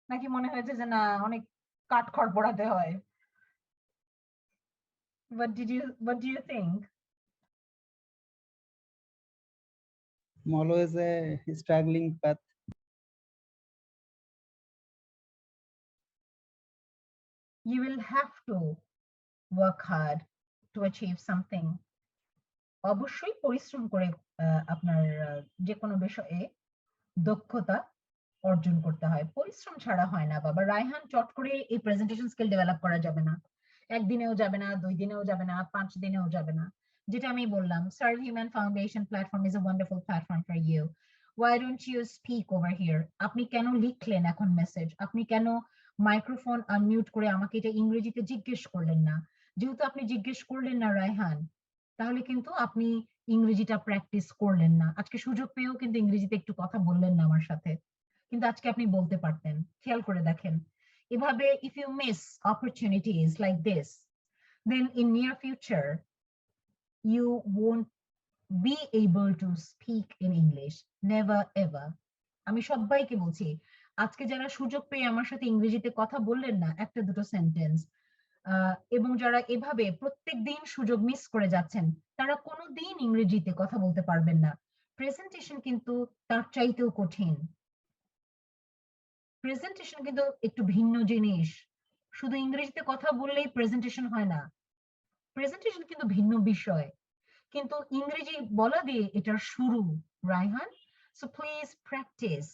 [SPEAKER 1] নাকি মনে হয়েছে যে না অনেক কাঠখড় পোড়াতে হয়? What do you think?
[SPEAKER 4] Always a struggling path.
[SPEAKER 1] You will have to work hard to achieve something. অবশ্যই পরিশ্রম করে আপনার যে কোনো বিষয়ে দক্ষতা অর্জন করতে হয়, পরিশ্রম ছাড়া হয় না বাবা। রায়হান, চট করে এই প্রেজেন্টেশন স্কিল ডেভেলপ করা যাবে না, একদিনেও যাবে না, 2 দিনেও যাবে না, 5 দিনেও যাবে না। যেটা আমি বললাম, Serve Human Foundation platform is a wonderful platform for you. Why don't you speak over here? আপনি কেন লিখলেন এখন মেসেজ? আপনি কেন মাইক্রোফোন আনমিউট করে আমাকে এটা ইংরেজিতে জিজ্ঞেস করলেন না? যেহেতু আপনি জিজ্ঞেস করলেন না রায়হান, তাহলে কিন্তু আপনি ইংরেজিটা প্র্যাকটিস করলেন না। আজকে সুযোগ পেয়েও কিন্তু ইংরেজিতে একটু কথা বললেন না আমার সাথে, কিন্তু আজকে আপনি বলতে পারতেন। খেয়াল করে দেখেন, এভাবে if you miss opportunities like this, then in near future you won't be able to speak in English, never ever. আমি সবাইকে বলছি, আজকে যারা সুযোগ পেয়ে আমার সাথে ইংরেজিতে কথা বললেন না একটা দুটো সেন্টেন্স, এবং যারা এভাবে প্রত্যেকদিন সুযোগ মিস করে যাচ্ছেন, তারা কোনোদিন ইংরেজিতে কথা বলতে পারবেন না। প্রেজেন্টেশন কিন্তু তার চাইতেও কঠিন। প্রেজেন্টেশন কিন্তু একটু ভিন্ন জিনিস। শুধু ইংরেজিতে কথা বললেই প্রেজেন্টেশন হয় না, প্রেজেন্টেশন কিন্তু ভিন্ন বিষয়, কিন্তু ইংরেজি বলা দিয়ে এটার শুরু, Raihan. So please practice,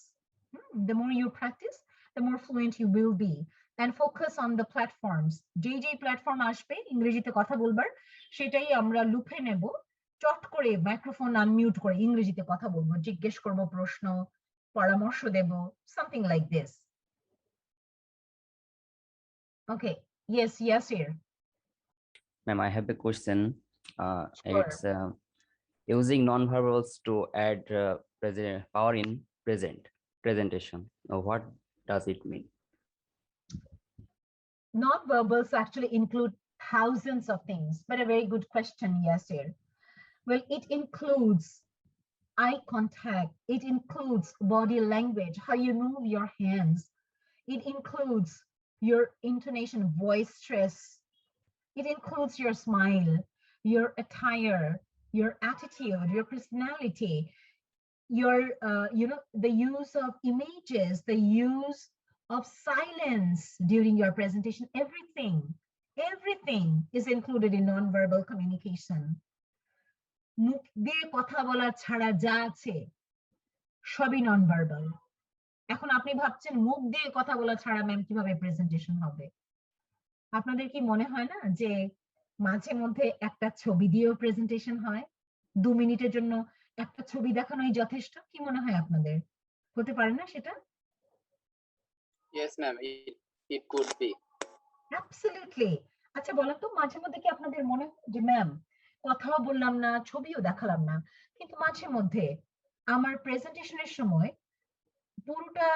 [SPEAKER 1] the more you practice the more fluent you will be, and focus on the platforms. যে প্ল্যাটফর্ম আসবে ইংরেজিতে কথা বলবার সেটাই আমরা লুফে নেব, চট করে মাইক্রোফোন আনমিউট করে ইংরেজিতে কথা বলবো, জিজ্ঞেস করব প্রশ্ন, পরামর্শ দেব, something like this. Okay, yes, Yasir.
[SPEAKER 3] Ma'am, I have a question.
[SPEAKER 1] Sure.
[SPEAKER 3] It's using non-verbals to add power in presentation. What does it mean?
[SPEAKER 1] Non-verbals actually include thousands of things, but a very good question, Yasir. Well, it includes eye contact, it includes body language, how you move your hands, it includes your intonation, voice stress, it includes your smile, your attire, your attitude, your personality, your the use of images, the use of silence during your presentation. Everything is included in non-verbal communication. মুখ দিয়ে কথা বলা ছাড়া যা আছে সবই non-verbal. এখন আপনি ভাবছেন মুখ দিয়ে কথা বলা ছাড়া ম্যাম কিভাবে প্রেজেন্টেশন হবে? আপনাদের কি মনে হয় না যে মাঝে মধ্যে একটা ছবি দিয়েও প্রেজেন্টেশন হয়? 2 মিনিটের জন্য একটা ছবি দেখানোই যথেষ্ট, কি মনে হয় আপনাদের? হতে পারে না সেটা?
[SPEAKER 7] Yes, ma'am. It could be.
[SPEAKER 1] Absolutely. আচ্ছা বলেন তো, মাঝে মধ্যে কি আপনাদের মনে হয় যে ম্যাম কথাও বললাম না, ছবিও দেখালাম না, কিন্তু মাঝে মধ্যে আমার প্রেজেন্টেশনের সময় পুরোটা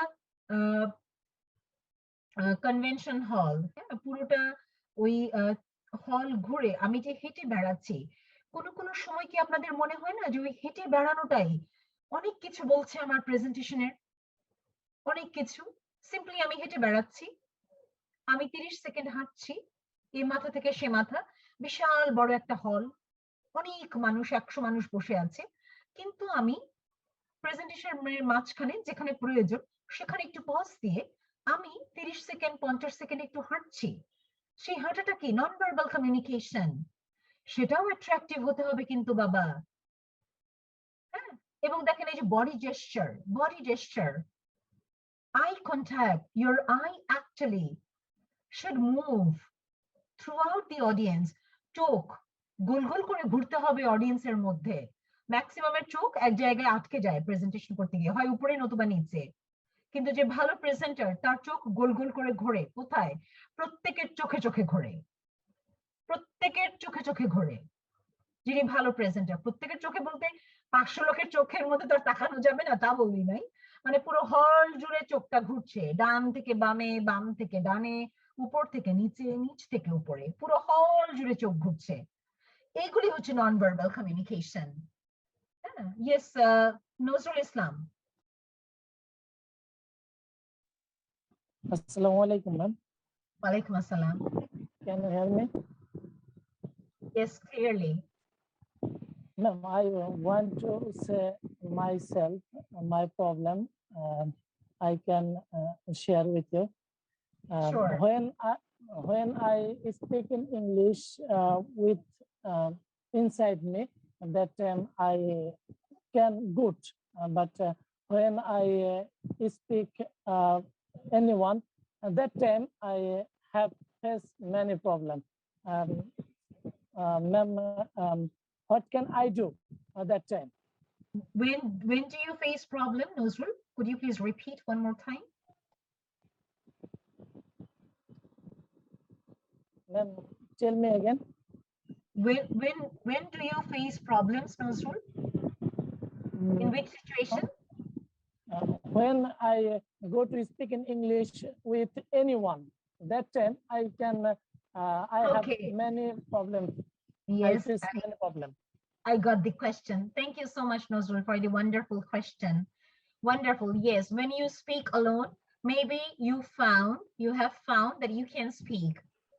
[SPEAKER 1] কনভেনশন হল, পুরোটা ওই হল ঘুরে আমি যে হেঁটে বেড়াচ্ছি, কোনো সময় কি আপনাদের মনে হয় না যে ওই হেঁটে বেড়ানোটাই অনেক কিছু বলছে আমার প্রেজেন্টেশনের? অনেক কিছু। সিম্পলি আমি হেঁটে বেড়াচ্ছি, আমি 30 সেকেন্ড হাঁটছি এই মাথা থেকে সে মাথা, বিশাল বড় একটা হল, অনেক মানুষ, 100 মানুষ বসে আছে, কিন্তু আমি প্রেজেন্টেশনের মাঝখানে যেখানে প্রয়োজন সেখানে একটু পজ দিয়ে আমি 30 সেকেন্ড 50 সেকেন্ড একটু হাঁটছি। সেই হাঁটাটা কি নন ভার্বাল কমিউনিকেশন? সেটাও অ্যাট্রাকটিভ হতে হবে কিন্তু বাবা। হ্যাঁ, এবং দেখেন এই যে body gesture, eye contact, your eye actually should move throughout the audience. চোখ গোল গোল করে ঘুরতে হবে অডিয়েন্সের মধ্যে। ম্যাক্সিমামের চোখ এক জায়গায় আটকে যায় প্রেজেন্টেশন করতে গিয়ে, হয় উপরে নতুবা নিচে। কিন্তু যে ভালো প্রেজেন্টার তার চোখ গোল গোল করে ঘোরে কোথায়? প্রত্যেকের চোখে চোখে ঘোরে, প্রত্যেকের চোখে চোখে ঘোরে। যিনি ভালো প্রেজেন্টার, প্রত্যেকের চোখে বলতে 500 লোকের চোখের মধ্যে তো তাকানো যাবে না, তা বলি নাই, মানে পুরো হল জুড়ে চোখটা ঘুরছে, ডান থেকে বামে, বাম থেকে ডানে, উপর থেকে নিচে, নিচ থেকে উপরে, পুরো হল জুড়ে চোখ ঘুরছে। এইগুলি হচ্ছে non verbal communication. Yes, Nazrul Islam.
[SPEAKER 8] Assalamu alaikum, ma'am.
[SPEAKER 1] ওয়ালাইকুম আসসালাম।
[SPEAKER 8] Can you hear me?
[SPEAKER 1] Yes, clearly.
[SPEAKER 8] Ma'am, I want to say myself my problem. I can share with you.
[SPEAKER 1] Sure.
[SPEAKER 8] When I speak in English with inside me, that time I can good. But when I speak anyone, at that time I have faced many problems. Ma'am, what can I do at that time?
[SPEAKER 1] When do you face problem, Nuzrul? Could you please repeat one more time?
[SPEAKER 8] Ma'am, tell me again.
[SPEAKER 1] When do you face problems, Nuzrul? In which situation?
[SPEAKER 8] When I go to speak in English with anyone, that time I can I have
[SPEAKER 1] Okay.
[SPEAKER 8] many problems. I
[SPEAKER 1] Yes,
[SPEAKER 8] face many problems.
[SPEAKER 1] I got the question. Thank you so much, Nuzrul, for the wonderful question. Wonderful. Yes, when you speak alone, maybe you have found that you can speak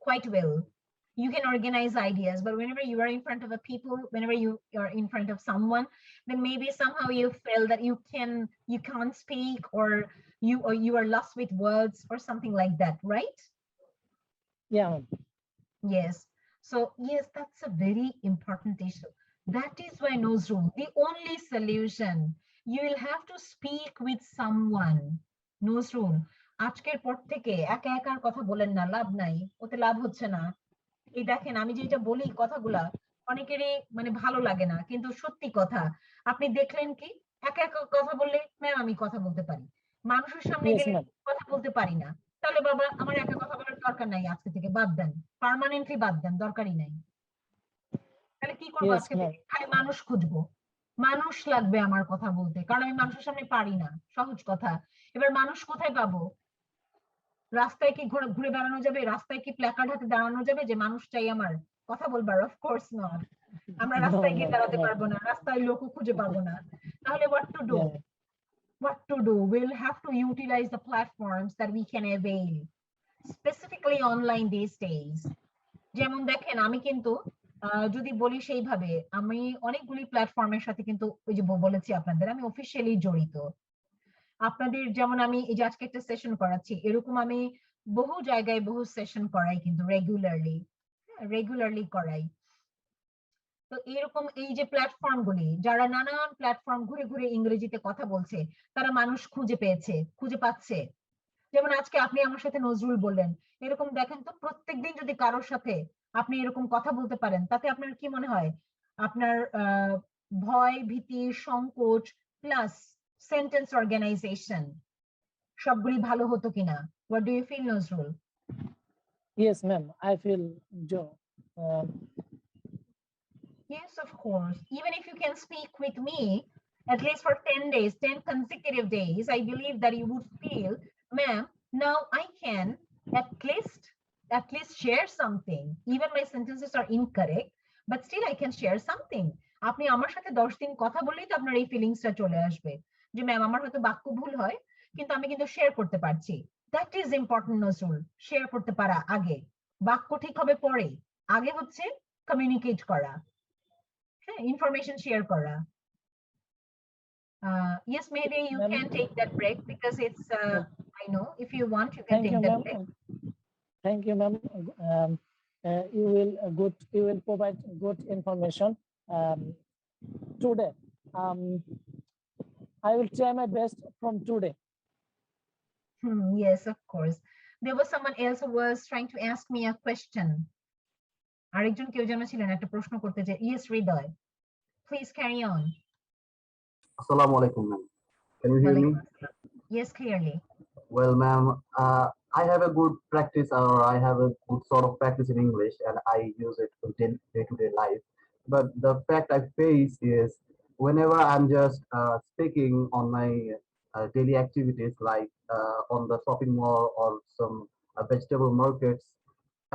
[SPEAKER 1] quite well. You can organize ideas, but whenever you are in front of a people, whenever you are in front of someone, then maybe somehow you feel that you can't speak, or you are lost with words or something like that, right?
[SPEAKER 8] Yeah, ma'am.
[SPEAKER 1] Yes. So yes, that's a very important issue. That is why Nozrul, the only solution, you will have to speak with someone. Nozrul, আজকের পর থেকে একা একা আর কথা বলেন না, লাভ নাই, ওতে লাভ হচ্ছে না। এই দেখেন আমি যেটা বলি কথাগুলা অনেকেরই মানে ভালো লাগে না, কিন্তু সত্যি কথা। আপনি দেখলেন কি একা একা কথা বললে ম্যাম আমি কথা বলতে পারি, মানুষের সামনে
[SPEAKER 8] Yes,
[SPEAKER 1] গেলে
[SPEAKER 8] ma'am.
[SPEAKER 1] কথা বলতে পারি না। তাহলে বাবা আমার একা কথা বলার দরকার নাই, আজকে থেকে বাদ দেন, পার্মানেন্টলি বাদ দেন, দরকারই নাই। তাহলে কি করবো
[SPEAKER 8] Yes,
[SPEAKER 1] আজকে
[SPEAKER 8] ma'am.
[SPEAKER 1] থেকে? খালি মানুষ খুঁজবো, মানুষ লাগবে আমার কথা বলতে, কারণ আমি মানুষের সামনে পারি না, সহজ কথা। এবার মানুষ কোথায় পাবো? রাস্তায় কি ঘুরে ঘুরে বেড়ানো যাবে? রাস্তায় কি প্ল্যাকার্ড হাতে দাঁড়ানো যাবে যে মানুষ চাই আমার কথা বলবার? Of course not. আমরা
[SPEAKER 8] No,
[SPEAKER 1] রাস্তায় গিয়ে
[SPEAKER 8] no,
[SPEAKER 1] দাঁড়াতে
[SPEAKER 8] no.
[SPEAKER 1] পারবো না, রাস্তায় লোকও খুঁজে পাবো না। তাহলে what to do?
[SPEAKER 8] Yeah,
[SPEAKER 1] What to do? We'll have to utilize the platforms that we can avail, specifically online these days. যেমন দেখেন আমি কিন্তু যদি বলি সেইভাবে, আমি অনেকগুলি প্ল্যাটফর্মের সাথে কিন্তু ওই যে বলেছি আপনাদের আমি অফিসিয়ালি জড়িত। আপনাদের যেমন আমি এই যে আজকে একটা সেশন করাচ্ছি, এরকম আমি বহু জায়গায় বহু সেশন করাই, কিন্তু রেগুলারলি করাই। তো এরকম এই যে প্ল্যাটফর্ম গুলি, যারা নানান প্ল্যাটফর্ম ঘুরে ঘুরে ইংরেজিতে কথা বলছে, তারা মানুষ খুঁজে পাচ্ছে। যেমন আজকে আপনি আমার সাথে নজরুল বললেন, এরকম দেখেন তো প্রত্যেকদিন যদি কারোর সাথে আপনি এরকম কথা বলতে পারেন, তাতে আপনার কি মনে হয়? আপনার ভয়, ভীতি, সংকোচ প্লাস সেন্টেন্স অর্গানাইজেশন সবগুলি ভালো হতো কিনা? What do you feel, Nazrul?
[SPEAKER 8] yes, ma'am. I feel Joe.
[SPEAKER 1] Yes, of course. Even if you can speak with me at least for 10 days, 10 consecutive days, I believe that you would feel, ma'am, now I can at least share something. Even my sentences are incorrect, but still I can share something. আপনি আমার সাথে 10 দিন কথা বললেই তো আপনার এই ফিলিংসটা চলে আসবে যে ম্যাম আমার হয়তো বাক্য ভুল হয়, কিন্তু আমি কিন্তু শেয়ার করতে পারছি। That is important, Nazrul. Share করতে পারা আগে, বাক্য ঠিক হবে পরে, আগে হচ্ছে কমিউনিকেট করা, information share kora. Yes, maybe you
[SPEAKER 8] Ma'am.
[SPEAKER 1] can take that break because it's I know if you want you can
[SPEAKER 8] Thank
[SPEAKER 1] take
[SPEAKER 8] you,
[SPEAKER 1] that
[SPEAKER 8] ma'am.
[SPEAKER 1] break.
[SPEAKER 8] Thank you, ma'am. You will provide good information today. I will try my best from today.
[SPEAKER 1] Yes, of course. There was someone else who was trying to ask me a question. আরেকজন কেউ যেন ছিলেন একটা প্রশ্ন করতে চাই। Yes, Hridoy, please carry on.
[SPEAKER 9] Assalamu alaikum, ma'am. Can you hear me?
[SPEAKER 1] Yes, clearly.
[SPEAKER 9] Well, ma'am, I have a good practice, or I have a good sort of practice in English, and I use it in day-to-day life. But the fact I face is whenever I'm just speaking on my daily activities, like on the shopping mall or some vegetable markets,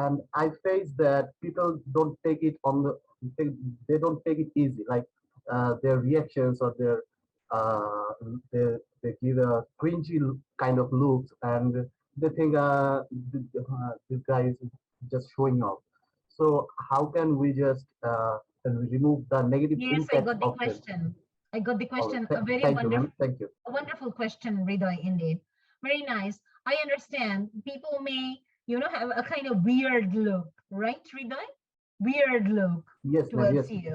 [SPEAKER 9] and I face that people don't take it on they don't take it easy, like their reactions or uh, they give a cringy kind of looks, and they think this guy is just showing off. So how can we just remove the negative
[SPEAKER 1] Yes, I
[SPEAKER 9] impact
[SPEAKER 1] got the
[SPEAKER 9] of them?
[SPEAKER 1] question. I got the
[SPEAKER 9] All
[SPEAKER 1] question.
[SPEAKER 9] right.
[SPEAKER 1] A very
[SPEAKER 9] Thank you,
[SPEAKER 1] wonderful,
[SPEAKER 9] ma'am. Thank you.
[SPEAKER 1] a wonderful question, Hriday, indeed. Very nice. I understand people may, have a kind of weird look, right, Hriday? Weird look
[SPEAKER 9] Yes, ma'am.
[SPEAKER 1] towards
[SPEAKER 9] Yes.
[SPEAKER 1] you.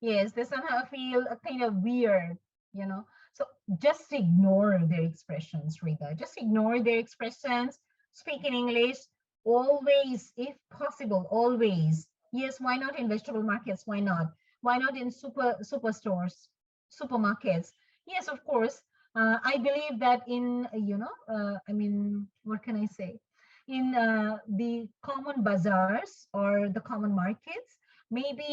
[SPEAKER 1] Yes, they somehow feel a kind of weird, So just ignore their expressions, Hriday. Just ignore their expressions. Speak in English always, if possible, always. Yes, why not in vegetable markets? Why not? Why not in superstores, supermarkets? Yes, of course. I believe that in, what can I say? In the common bazaars or the common markets, maybe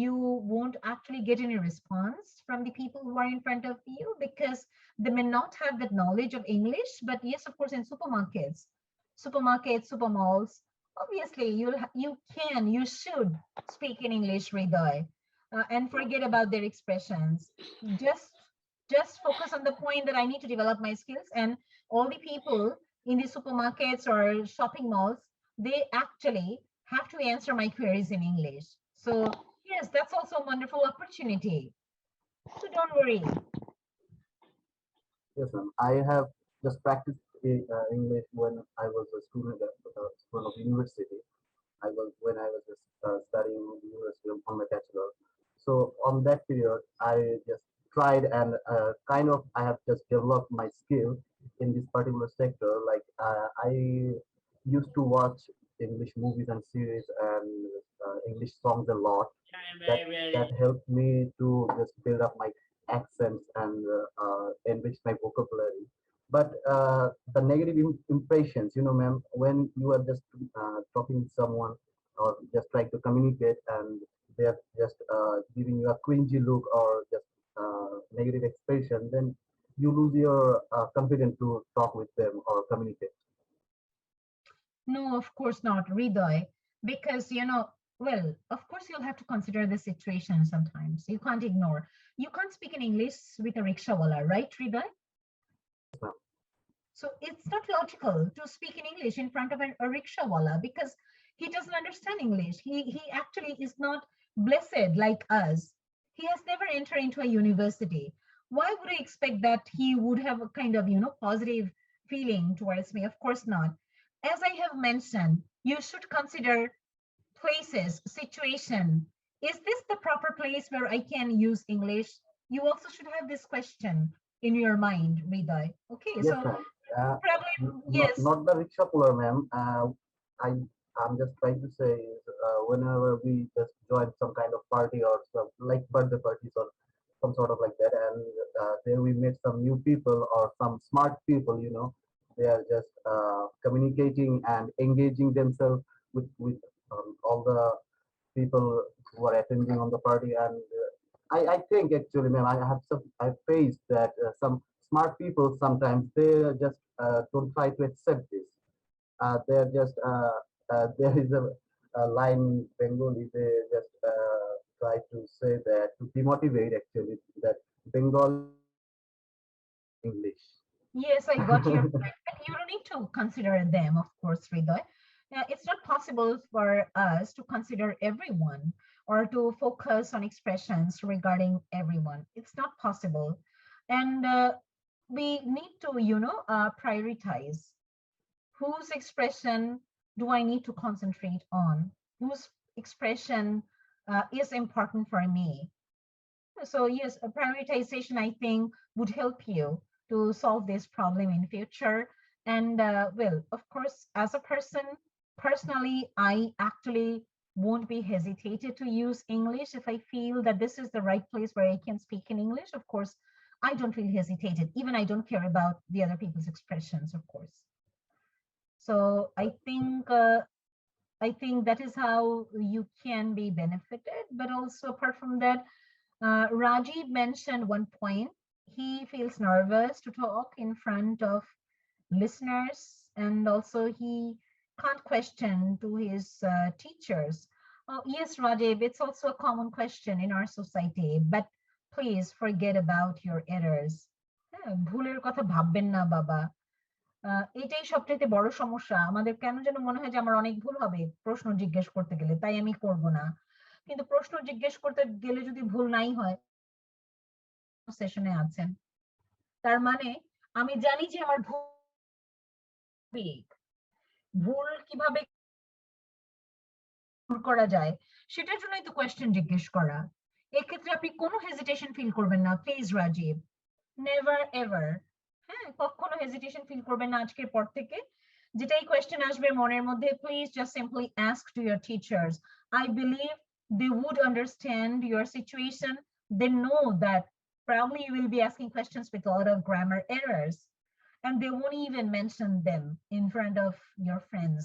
[SPEAKER 1] you won't actually get any response from the people who are in front of you because they may not have that knowledge of English. But yes, of course, in supermarkets, super malls, obviously you should speak in English, Hriday, and forget about their expressions. Just focus on the point that I need to develop my skills, and all the people in the supermarkets or shopping malls, they actually have to answer my queries in English. So yes, that's also a wonderful opportunity. So don't worry.
[SPEAKER 9] Yes, ma'am. I have just practiced English when I was a student at school of university. I was when I was just studying in the university on my bachelor. So on that period, I just tried and kind of I have just developed my skill in this particular sector. Like I used to watch English movies and series and English songs a lot. That helped me to just build up my accents and enrich my vocabulary. But the negative impressions, ma'am, when you are just talking to someone or just trying to communicate and they're just giving you a cringy look or just negative expression, then you lose your confidence to talk with them or communicate.
[SPEAKER 1] No, of course not, Ridoy, because well, of course you'll have to consider the situation sometimes. You can't ignore. You can't speak in English with a rickshawala, right, Ridoy? So it's not logical to speak in English in front of a rickshawala because he doesn't understand English. He actually is not blessed like us. He has never entered into a university. Why would I expect that he would have a kind of, positive feeling towards me? Of course not. As I have mentioned, you should consider places, situation. Is this the proper place where I can use English? You also should have this question in your mind, Ridoy. Okay,
[SPEAKER 9] Yes,
[SPEAKER 1] so
[SPEAKER 9] ma'am.
[SPEAKER 1] probably,
[SPEAKER 9] Not
[SPEAKER 1] yes.
[SPEAKER 9] not the rickshaw puller, ma'am. I I'm just trying to say is whenever we just join some kind of party or some like birthday parties or some sort of like that, and there we meet some new people or some smart people, they are just communicating and engaging themselves with all the people who are attending on the party, and I think actually, ma'am, I faced that some smart people sometimes they just don't try to accept this. They're just there is a line in Bengali. They just try to say that to demotivate actually that Bengal English.
[SPEAKER 1] Yes, I got your point. But you don't need to consider them, of course, Hridoy. It's not possible for us to consider everyone or to focus on expressions regarding everyone. It's not possible. And we need to, prioritize whose expression do I need to concentrate on, whose expression is important for me. So yes, a prioritization, I think, would help you to solve this problem in future. And well, of course, as a person, personally, I actually won't be hesitated to use English if I feel that this is the right place where I can speak in English. Of course, I don't feel hesitated. Even I don't care about the other people's expressions, of course. So I think that is how you can be benefited. But also apart from that, Rajiv mentioned one point. He feels nervous to talk in front of listeners, and also he can't question to his teachers. Oh, yes, Rajiv, it's also a common question in our society, but please forget about your errors. ভুলের কথা ভাববেন না বাবা। এটাই সবচেয়ে বড় সমস্যা আমাদের। কেন যেন মনে হয় যে আমার অনেক ভুল হবে প্রশ্ন জিজ্ঞেস করতে গেলে, তাই আমি করব না। কিন্তু প্রশ্ন জিজ্ঞেস করতে গেলে যদি ভুল নাই হয়, সেশনে আছেন, তার মানে আমি জানি যে আমার ভুল কিভাবে দূর করা যায়, সেটার জন্যই তো কোয়েশ্চেন জিজ্ঞেস করা। এক্ষেত্রে আপনি কোনো হেজিটেশন ফিল করবেন না, প্লিজ রাজীব, নেভার এভার। হ্যাঁ, কখনো হেজিটেশন ফিল করবেন না আজকের পর থেকে। যেটাই কোয়েশ্চেন আসবে মনের মধ্যে, please just simply ask to your teachers. I believe they would understand your situation. They know that probably you will be asking questions with a lot of grammar errors, and they won't even mention them in front of your friends,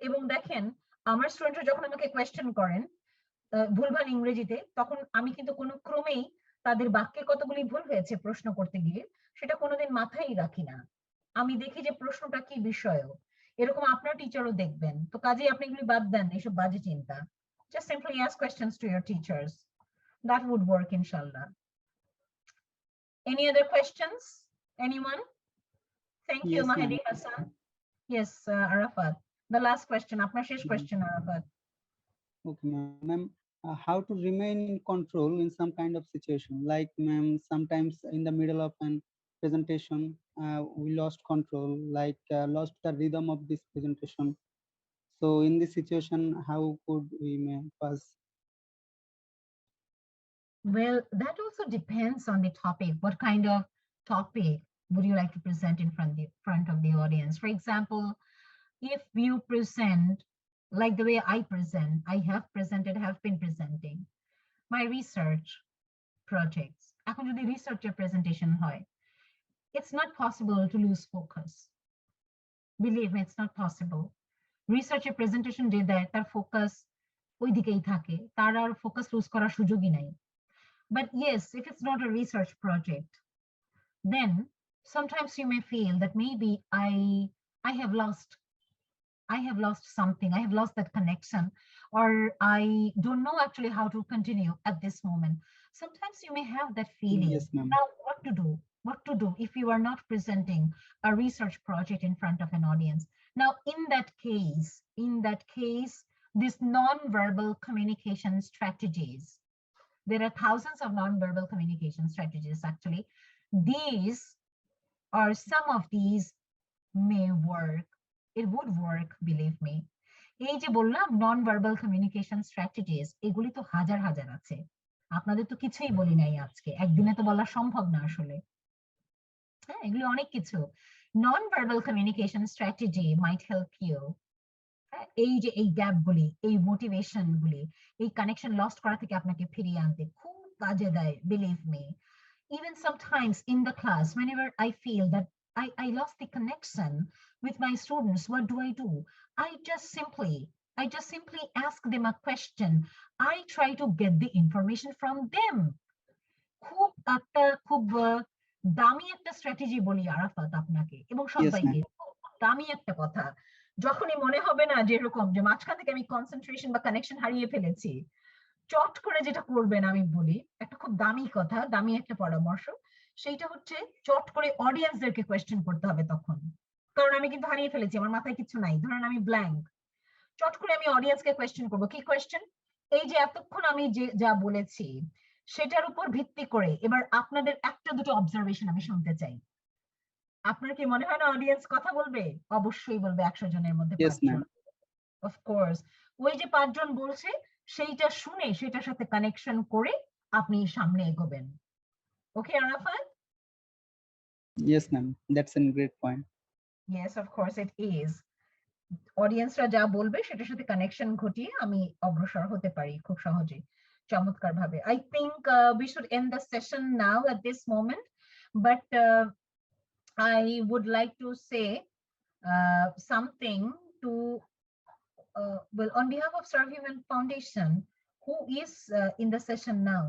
[SPEAKER 1] এবং দেখেন, আমার স্টুডেন্টরা যখন আমাকে question করেন ভুলভাল ইংরেজিতে, তখন আমি কিন্তু কোনো ক্রমেই তাদের বাক্যে কতগুলি ভুল হয়েছে প্রশ্ন করতে গিয়ে সেটা কোনোদিন মাথায় রাখি না। আমি দেখি যে প্রশ্নটা কি বিষয়, এরকম আপনার টিচারও দেখবেন। তো কাজেই আপনি এগুলি বাদ দেন, এইসব বাজে চিন্তা। Just simply ask questions to your teachers. That would work, inshallah. Any other questions? Anyone? Thank you,
[SPEAKER 4] Yes,
[SPEAKER 1] Mahdi
[SPEAKER 4] ma'am.
[SPEAKER 1] Hassan. Yes, Arafat. The last question, আপনার শেষ question, Arafat.
[SPEAKER 4] Okay, ma'am. how to remain in control in some kind of situation. Like, ma'am, sometimes in the middle of an presentation, we lost control, like lost the rhythm of this presentation. So in this situation, how could we, ma'am, pass?
[SPEAKER 1] Well, that also depends on the topic. What kind of topic would you like to present in front of the audience? For example, if you present like the way I present, I have been presenting my research projects. এখন যদি research presentation হয়, it's not possible to lose focus. Believe me, it's not possible. Research presentation যে দেয় তার focus ওই দিকেই থাকে, তার আর focus lose করার সুযোগই নাই. But yes, if it's not a research project, then sometimes you may feel that maybe I have lost something, I have lost that connection, or I don't know actually how to continue at this moment. Sometimes you may have that feeling.
[SPEAKER 4] Yes, ma'am.
[SPEAKER 1] Now, what to do if you are not presenting a research project in front of an audience? Now, in that case, these non-verbal communication strategies, there are thousands of non-verbal communication strategies actually. These or some of these may work. It would work, believe me. এই যে বললাম non-verbal communication strategies, এগুলি তো হাজার হাজার আছে। আপনাদের তো কিছুই বলি নাই আজকে, একদিনে তো বলা সম্ভব না আসলে। হ্যাঁ, এগুলি অনেক কিছু। Non-verbal communication strategy might help you. এই যে এই গ্যাপ গুলি, এই মোটিভেশন গুলি, এই কানেকশন লস্ট করা থেকে আপনাকে ফিরিয়ে আনতে খুব কাজে দেয়, believe me. Even sometimes in the class, whenever I feel that I lost the connection with my students, what do? I just simply ask them a question. I try to get the information from them. খুব দামি একটা strategy বলি আরাফাত আপনাকে এবং সবাইকে, দামি একটা কথা। যখনই মনে হবে না যে এরকম যে মাঝখান থেকে আমি কনসেন্ট্রেশন বা কানেকশন হারিয়ে ফেলেছি, চট করে যেটা করবেন আমি বলি, একটা খুব দামি কথা, দামি একটা পরামর্শ, সেইটা হচ্ছে চট করে অডিয়েন্সদেরকে কোয়েশ্চেন করতে হবে তখন। কারণ আমি কিন্তু হারিয়ে ফেলেছি, আমার মাথায় কিছু নাই, ধরেন আমি ব্ল্যাঙ্ক। চট করে আমি অডিয়েন্সকে কোয়েশ্চেন করবো। কি কোয়েশ্চেন? এই যে এতক্ষণ আমি যা বলেছি সেটার উপর ভিত্তি করে এবার আপনাদের একটা দুটো অবজারভেশন আমি শুনতে চাই। আপনার কি মনে হয় না অডিয়েন্স কথা বলবে? অবশ্যই বলবে, 100 জনের মধ্যে 5 জন। অফকোর্স, ওই যে 5 জন বলছে সেইটা শুনে সেটার সাথে কানেকশন করে আপনি সামনে এগোবেন। ওকে Arafat?
[SPEAKER 4] Yes, ma'am. That's a great point.
[SPEAKER 1] Yes, of course it is. অডিয়েন্সরা যা বলবে সেটার সাথে কানেকশন ঘটিয়ে আমি অগ্রসর হতে পারি খুব সহজে, চমৎকার ভাবে। I think we should end the session now at this moment, but I would like to say something to well, on behalf of Serve Human Foundation, who is in the session now,